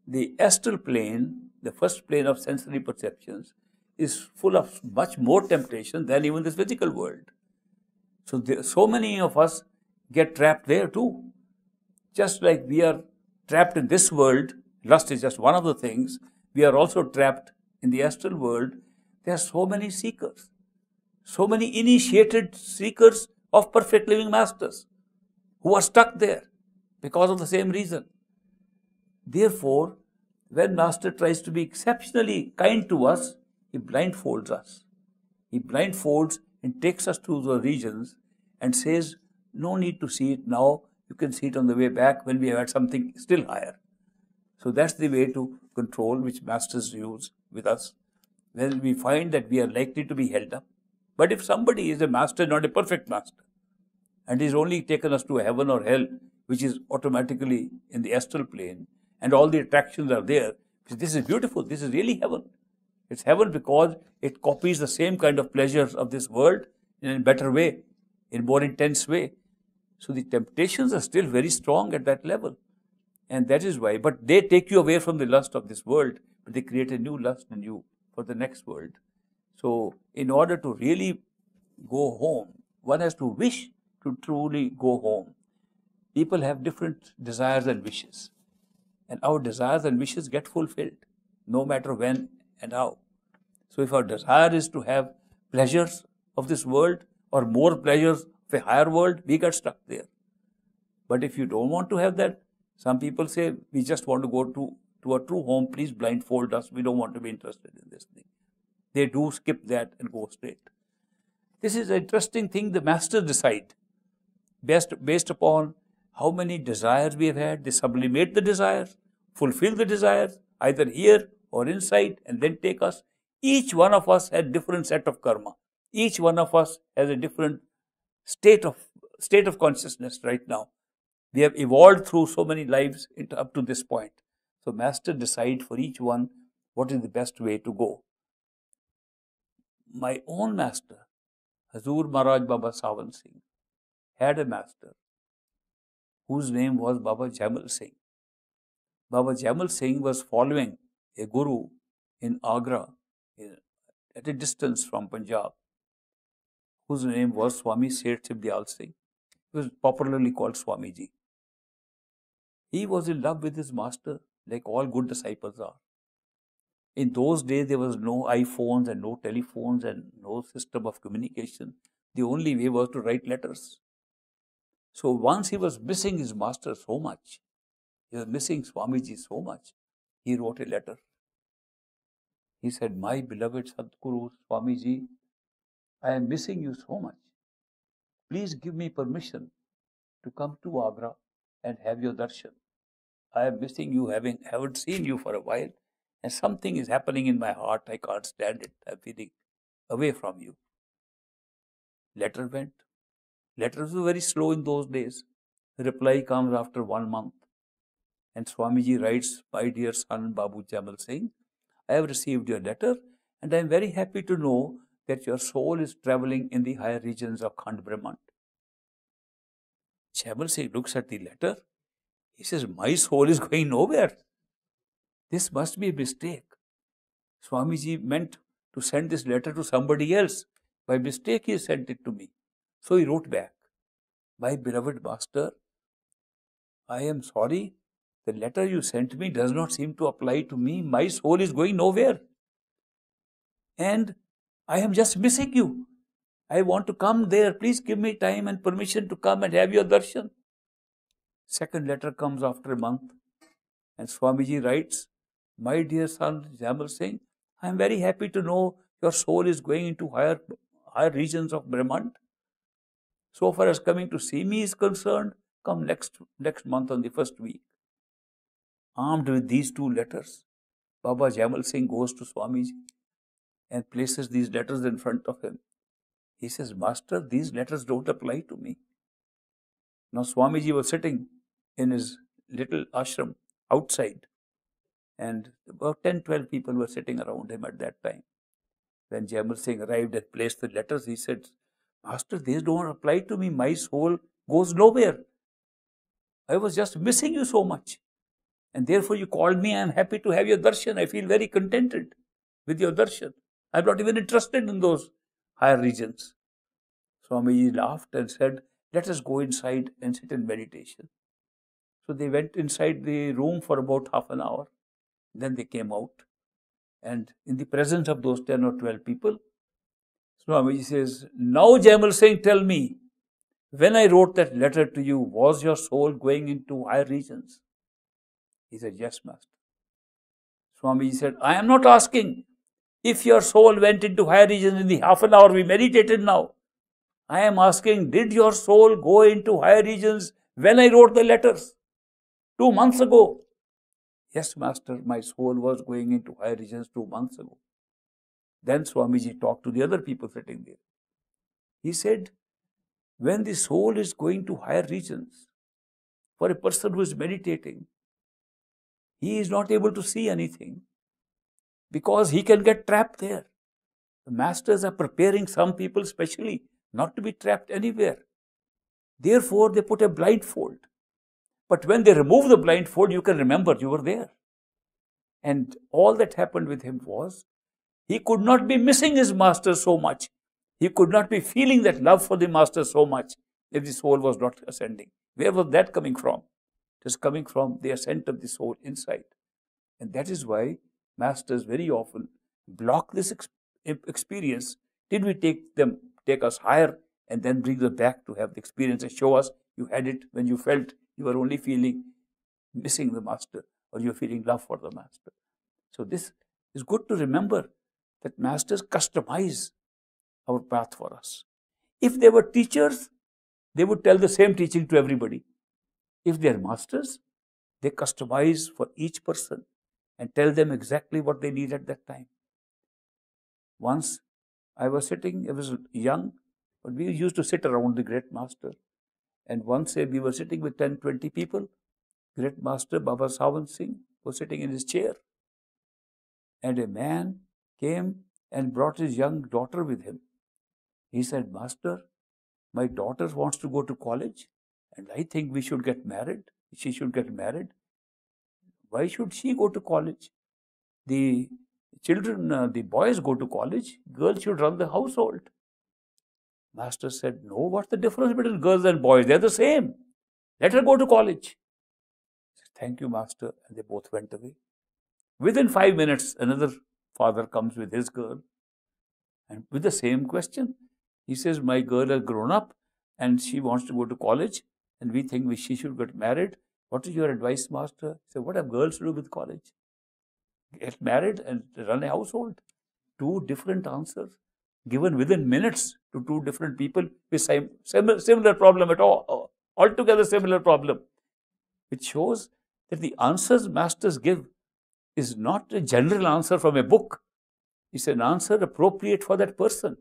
The astral plane, the first plane of sensory perceptions, is full of much more temptation than even this physical world. So many of us get trapped there too. Just like we are trapped in this world, lust is just one of the things, we are also trapped in the astral world. There are so many seekers, so many initiated seekers of perfect living masters who are stuck there because of the same reason. Therefore, when Master tries to be exceptionally kind to us, he blindfolds us. He blindfolds and takes us to the regions and says, no need to see it now, you can see it on the way back when we have had something still higher. So that's the way to control which masters use with us when we find that we are likely to be held up. But if somebody is a master, not a perfect master, and he's only taken us to a heaven or hell, which is automatically in the astral plane, and all the attractions are there, this is beautiful, this is really heaven. It's heaven because it copies the same kind of pleasures of this world in a better way, in a more intense way. So the temptations are still very strong at that level. And that is why, but they take you away from the lust of this world, but they create a new lust in you for the next world. So in order to really go home, one has to wish to truly go home. People have different desires and wishes. And our desires and wishes get fulfilled, no matter when and how. So if our desire is to have pleasures of this world or more pleasures of a higher world, we get stuck there. But if you don't want to have that, some people say, we just want to go to a true home, please blindfold us, we don't want to be interested in this thing. They do skip that and go straight. This is an interesting thing the masters decide. Based upon how many desires we have had, they sublimate the desires, fulfill the desires, either here or inside, and then take us. Each one of us has a different set of karma. Each one of us has a different state of consciousness right now. We have evolved through so many lives up to this point. So Master decide for each one what is the best way to go. My own master, Hazur Maharaj Baba Sawan Singh, had a master whose name was Baba Jaimal Singh. Baba Jaimal Singh was following a guru in Agra at a distance from Punjab, whose name was Swami Seth Sibdyal Singh. He was popularly called Swamiji. He was in love with his master, like all good disciples are. In those days, there was no iPhones and no telephones and no system of communication. The only way was to write letters. So once he was missing his master so much, he was missing Swamiji so much, he wrote a letter. He said, my beloved Sadhguru Swamiji, I am missing you so much. Please give me permission to come to Agra and have your darshan. I am missing you, haven't seen you for a while, and something is happening in my heart. I can't stand it. I'm feeling away from you. Letter went. Letters were very slow in those days. The reply comes after 1 month. And Swamiji writes, my dear son Babu Jaimal Singh, I have received your letter and I am very happy to know that your soul is traveling in the higher regions of Khand Brahmand. Jaimal Singh looks at the letter. He says, my soul is going nowhere. This must be a mistake. Swamiji meant to send this letter to somebody else. By mistake, he sent it to me. So he wrote back, my beloved master, I am sorry. The letter you sent me does not seem to apply to me. My soul is going nowhere. And I am just missing you. I want to come there. Please give me time and permission to come and have your darshan. Second letter comes after a month. And Swamiji writes, my dear son Jaimal Singh, I am very happy to know your soul is going into higher regions of Brahmand. So far as coming to see me is concerned, come next month on the first week. Armed with these two letters, Baba Jamal Singh goes to Swamiji and places these letters in front of him. He says, Master, these letters don't apply to me. Now Swamiji was sitting in his little ashram outside, and about 10-12 people were sitting around him at that time. When Jamal Singh arrived and placed the letters, he said, Master, these don't apply to me. My soul goes nowhere. I was just missing you so much. And therefore you called me. I am happy to have your darshan. I feel very contented with your darshan. I am not even interested in those higher regions. Swamiji laughed and said, let us go inside and sit in meditation. So they went inside the room for about half an hour. Then they came out. And in the presence of those 10 or 12 people, Swamiji says, now Jamal Singh, tell me, when I wrote that letter to you, was your soul going into higher regions? He said, yes, Master. Swamiji said, I am not asking if your soul went into higher regions in the half an hour we meditated now. I am asking, did your soul go into higher regions when I wrote the letters 2 months ago? Yes, Master, my soul was going into higher regions 2 months ago. Then Swamiji talked to the other people sitting there. He said, when the soul is going to higher regions, for a person who is meditating, he is not able to see anything because he can get trapped there. The masters are preparing some people specially not to be trapped anywhere. Therefore, they put a blindfold. But when they remove the blindfold, you can remember you were there. And all that happened with him was, he could not be missing his master so much. He could not be feeling that love for the master so much if the soul was not ascending. Where was that coming from? It is coming from the ascent of the soul inside. And that is why masters very often block this experience till we take us higher and then bring us back to have the experience and show us you had it when you felt you were only feeling missing the master or you were feeling love for the master. So this is good to remember that masters customize our path for us. If they were teachers, they would tell the same teaching to everybody. If they are masters, they customize for each person and tell them exactly what they need at that time. Once I was young, but we used to sit around the great master. And once we were sitting with 10, 20 people. Great master Baba Sawan Singh was sitting in his chair. And a man came and brought his young daughter with him. He said, Master, my daughter wants to go to college and I think we should get married. She should get married. Why should she go to college? The children, the boys go to college. Girls should run the household. Master said, no, what's the difference between girls and boys? They're the same. Let her go to college. He said, thank you, Master. And they both went away. Within 5 minutes, another father comes with his girl and with the same question. He says, my girl has grown up and she wants to go to college and we think she should get married. What is your advice, Master? He said, what have girls to do with college? Get married and run a household. 2 different answers given within minutes to 2 different people with similar problem at all. Altogether similar problem. It shows that the answers masters give is not a general answer from a book. It's an answer appropriate for that person.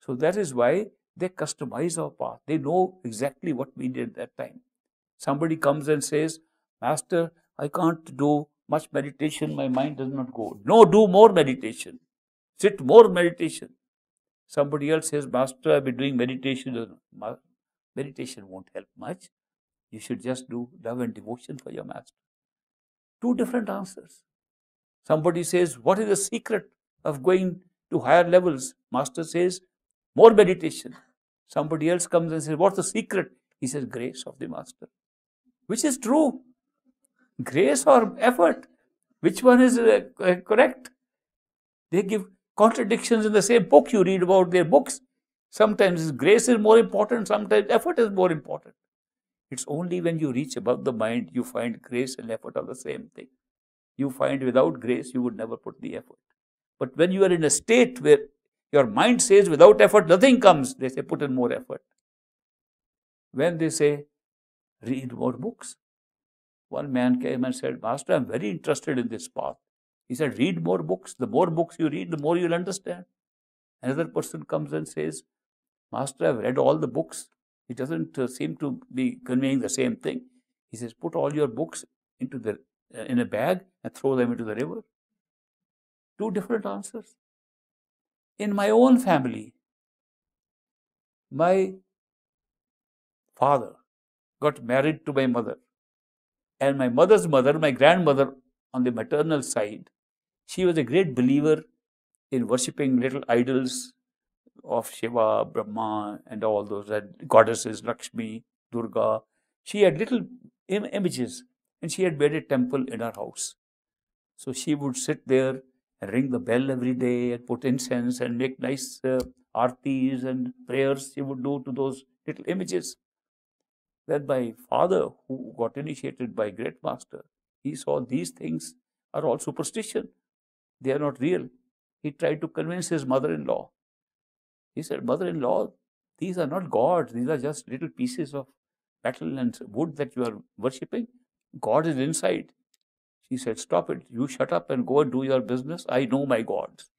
So that is why they customize our path. They know exactly what we did at that time. Somebody comes and says, Master, I can't do much meditation. My mind does not go. No, do more meditation. Sit more meditation. Somebody else says, Master, I've been doing meditation. Meditation won't help much. You should just do love and devotion for your master. 2 different answers. Somebody says, what is the secret of going to higher levels? Master says, more meditation. Somebody else comes and says, what's the secret? He says, grace of the master. Which is true? Grace or effort? Which one is correct? They give contradictions in the same book. You read about their books. Sometimes grace is more important, sometimes effort is more important. It's only when you reach above the mind, you find grace and effort are the same thing. You find without grace, you would never put the effort. But when you are in a state where your mind says without effort, nothing comes, they say put in more effort. When they say read more books. One man came and said, Master, I'm very interested in this path. He said, read more books. The more books you read, the more you'll understand. Another person comes and says, Master, I've read all the books. It doesn't seem to be conveying the same thing. He says, put all your books into in a bag and throw them into the river. Two different answers. In my own family, my father got married to my mother. And my mother's mother, my grandmother on the maternal side, she was a great believer in worshipping little idols of Shiva, Brahma, and all those goddesses, Lakshmi, Durga. She had little images, and she had made a temple in her house. So she would sit there and ring the bell every day and put incense and make nice aartis and prayers she would do to those little images. Then my father, who got initiated by Great Master, he saw these things are all superstition. They are not real. He tried to convince his mother-in-law. He said, Mother-in-law, these are not gods. These are just little pieces of metal and wood that you are worshipping. God is inside. She said, stop it. You shut up and go and do your business. I know my gods.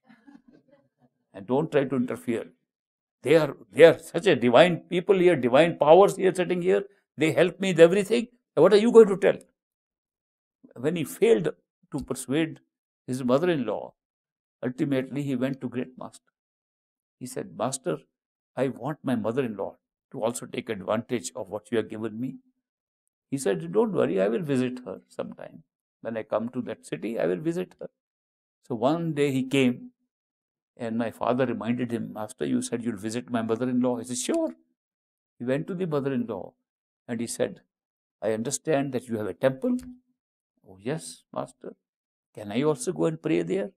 And don't try to interfere. They are such a divine people here, divine powers here sitting here. They help me with everything. What are you going to tell? When he failed to persuade his mother-in-law, ultimately he went to Great Master. He said, Master, I want my mother-in-law to also take advantage of what you have given me. He said, don't worry, I will visit her sometime. When I come to that city, I will visit her. So one day he came, and my father reminded him, Master, you said you'll visit my mother-in-law. He said, sure. He went to the mother-in-law and he said, I understand that you have a temple. Oh, yes, Master. Can I also go and pray there?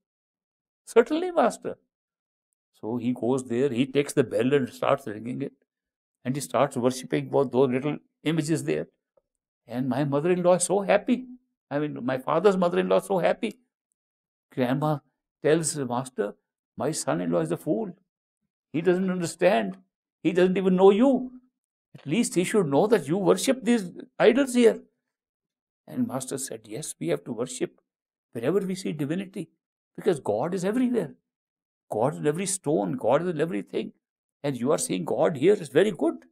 Certainly, Master. So he goes there, he takes the bell and starts ringing it. And he starts worshipping both those little images there. And my mother-in-law is so happy. I mean, my father's mother-in-law is so happy. Grandma tells the Master, my son-in-law is a fool. He doesn't understand. He doesn't even know you. At least he should know that you worship these idols here. And Master said, yes, we have to worship wherever we see divinity. Because God is everywhere. God is in every stone. God is in everything. And you are seeing God here is very good.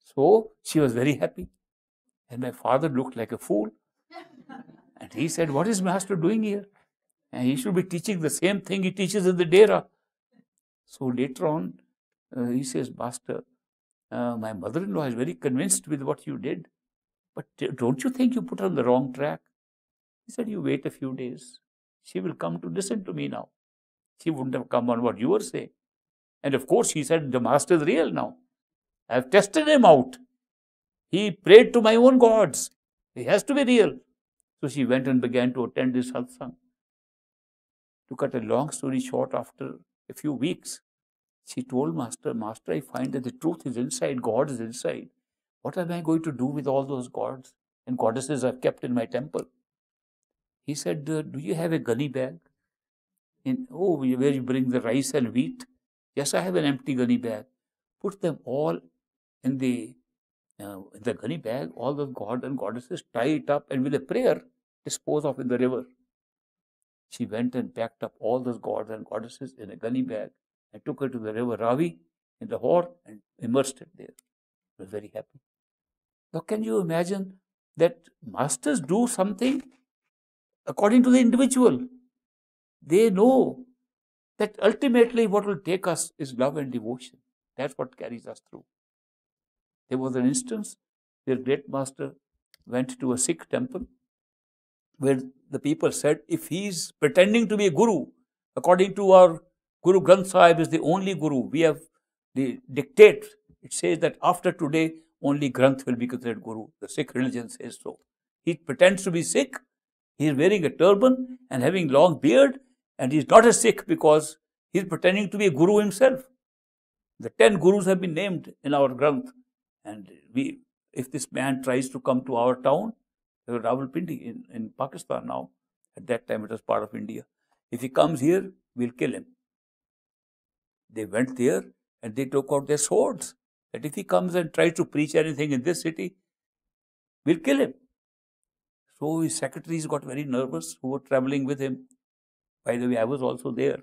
So she was very happy. And my father looked like a fool. And he said, what is Master doing here? And he should be teaching the same thing he teaches in the Dera. So later on, he says, Master, my mother-in-law is very convinced with what you did. But don't you think you put her on the wrong track? He said, you wait a few days. She will come to listen to me now. She wouldn't have come on what you were saying. And of course, he said, the Master is real now. I have tested him out. He prayed to my own gods. He has to be real. So she went and began to attend this satsang. To cut a long story short, after a few weeks, she told Master, Master, I find that the truth is inside, God is inside. What am I going to do with all those gods and goddesses I've kept in my temple? He said, do you have a gunny bag? Where you bring the rice and wheat? Yes, I have an empty gunny bag. Put them all in the gunny bag, all those gods and goddesses, tie it up, and with a prayer, dispose of in the river. She went and packed up all those gods and goddesses in a gunny bag and took her to the river Ravi in Lahore and immersed it there. She was very happy. Now, can you imagine that masters do something according to the individual? They know that ultimately what will take us is love and devotion. That's what carries us through. There was an instance where Great Master went to a Sikh temple where the people said, if he is pretending to be a guru, according to our Guru Granth Sahib is the only guru, we have the dictate. It says that after today, only Granth will be considered guru. The Sikh religion says so. He pretends to be Sikh. He is wearing a turban and having long beard, and he is not a Sikh because he is pretending to be a guru himself. The 10 gurus have been named in our Granth. And if this man tries to come to our town, Rawalpindi in Pakistan now, at that time it was part of India. If he comes here, we'll kill him. They went there and they took out their swords. That if he comes and tries to preach anything in this city, we'll kill him. So his secretaries got very nervous who were traveling with him. By the way, I was also there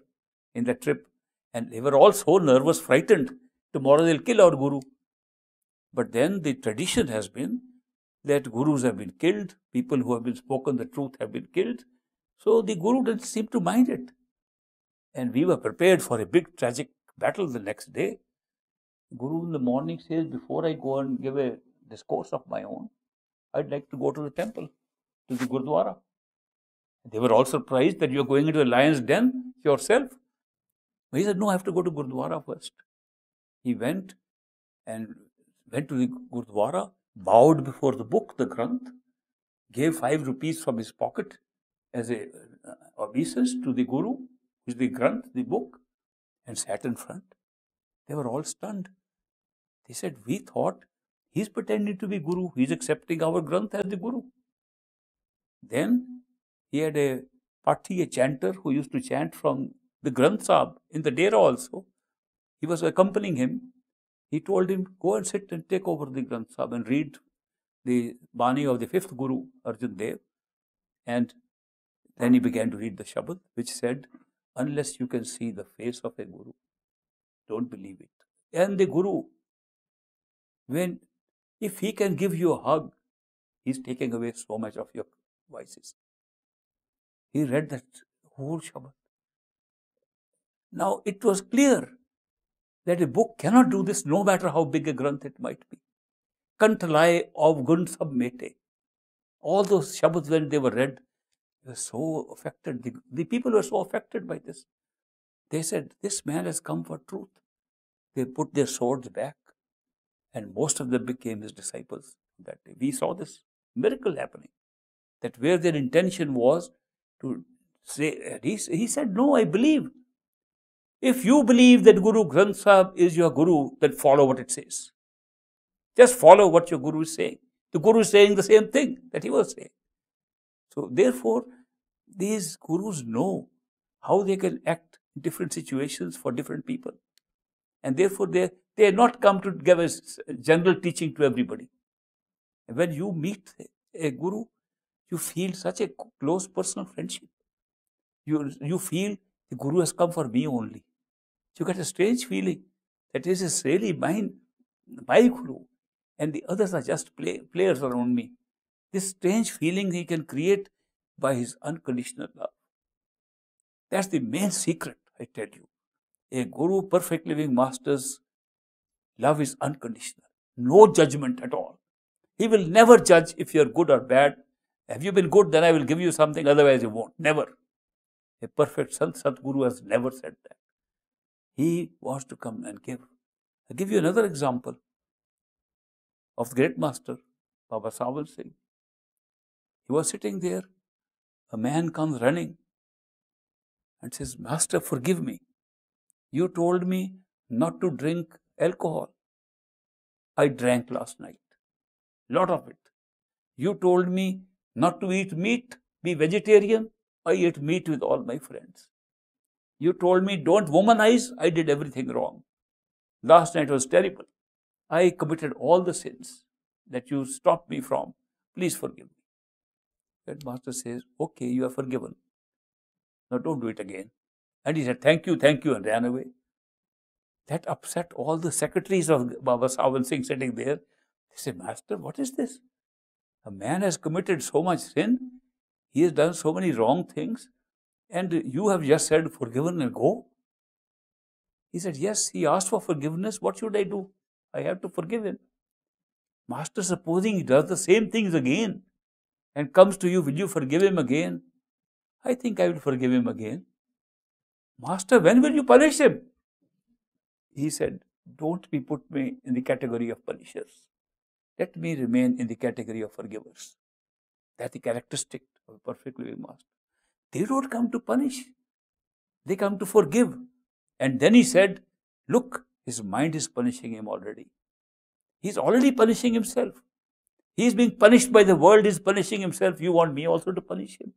in that trip. And they were all so nervous, frightened. Tomorrow they'll kill our Guru. But then the tradition has been that Gurus have been killed, people who have been spoken the truth have been killed. So the Guru didn't seem to mind it. And we were prepared for a big tragic battle the next day. Guru in the morning says, before I go and give a discourse of my own, I'd like to go to the temple, to the Gurdwara. They were all surprised that you're going into the lion's den yourself. But he said, no, I have to go to Gurdwara first. He went to the Gurdwara, bowed before the book, the Granth, gave 5 rupees from his pocket as a obeisance to the Guru, which is the Granth, the book, and sat in front. They were all stunned. They said, we thought he's pretending to be Guru. He's accepting our Granth as the Guru. Then he had a Patti, a chanter, who used to chant from the Granth Sahib in the Dera also. He was accompanying him. He told him, go and sit and take over the Granth Sahib and read the Bani of the 5th Guru, Arjan Dev. And then he began to read the Shabad, which said, unless you can see the face of a Guru, don't believe it. And the Guru, if he can give you a hug, he's taking away so much of your vices. He read that whole Shabad. Now, it was clear that a book cannot do this, no matter how big a Granth it might be. Kantalai of Gun Sab Mete. All those Shabads, when they were read, they were so affected. The people were so affected by this. They said, this man has come for truth. They put their swords back, and most of them became his disciples that day. We saw this miracle happening. That where their intention was to say, he said, no, I believe. If you believe that Guru Granth Sahib is your Guru, then follow what it says. Just follow what your Guru is saying. The Guru is saying the same thing that he was saying. So therefore, these Gurus know how they can act in different situations for different people. And therefore, they are not come to give a general teaching to everybody. And when you meet a Guru, you feel such a close personal friendship. You feel the Guru has come for me only. You get a strange feeling that this is really my Guru, and the others are just players around me. This strange feeling he can create by his unconditional love. That's the main secret, I tell you. A Guru, perfect living master's love is unconditional. No judgment at all. He will never judge if you're good or bad. Have you been good, then I will give you something, otherwise you won't. Never. A perfect Satguru has never said that. He wants to come and give. I'll give you another example of the great master, Baba Sawan Singh. He was sitting there. A man comes running and says, Master, forgive me. You told me not to drink alcohol. I drank last night. Lot of it. You told me not to eat meat, be vegetarian. I ate meat with all my friends. You told me don't womanize. I did everything wrong. Last night was terrible. I committed all the sins that you stopped me from. Please forgive me. That master says, okay, you are forgiven. Now don't do it again. And he said, thank you, and ran away. That upset all the secretaries of Baba Sawan Singh sitting there. They said, Master, what is this? A man has committed so much sin. He has done so many wrong things. And you have just said, forgiven and go. He said, yes, he asked for forgiveness. What should I do? I have to forgive him. Master, supposing he does the same things again and comes to you, will you forgive him again? I think I will forgive him again. Master, when will you punish him? He said, don't put me in the category of punishers. Let me remain in the category of forgivers. That's the characteristic of a perfect living master. They don't come to punish. They come to forgive. And then he said, look, his mind is punishing him already. He's already punishing himself. He's being punished by the world. He's punishing himself. You want me also to punish him?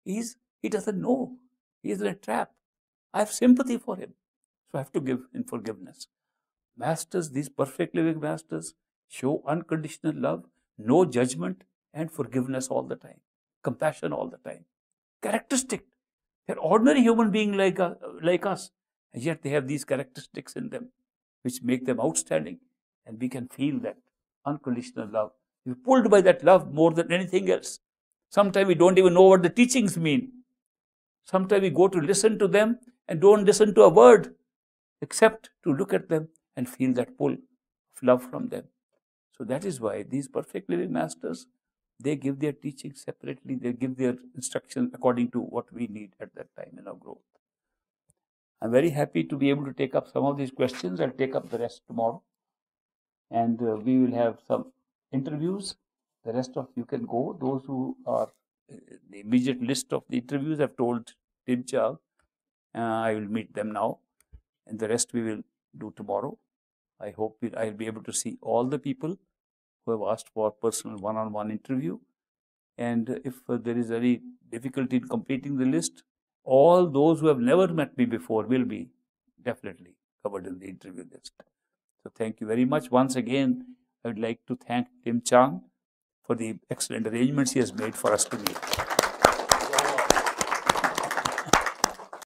He doesn't know. He is in a trap. I have sympathy for him. So I have to give in forgiveness. Masters, these perfect living masters, show unconditional love, no judgment, and forgiveness all the time. Compassion all the time. Characteristic. They're ordinary human beings like us, and yet they have these characteristics in them which make them outstanding, and we can feel that unconditional love. We're pulled by that love more than anything else. Sometimes we don't even know what the teachings mean. Sometimes we go to listen to them and don't listen to a word, except to look at them and feel that pull of love from them. So that is why these perfect living masters, they give their teaching separately. They give their instruction according to what we need at that time in our growth. I'm very happy to be able to take up some of these questions. I'll take up the rest tomorrow. And we will have some interviews. The rest of you can go. Those who are the immediate list of the interviews, I've told Tim Chag. I will meet them now. And the rest we will do tomorrow. I hope I'll be able to see all the people who have asked for personal one-on-one interview. And if there is any difficulty in completing the list, all those who have never met me before will be definitely covered in the interview list. So thank you very much. Once again, I would like to thank Tim Chang for the excellent arrangements he has made for us to meet.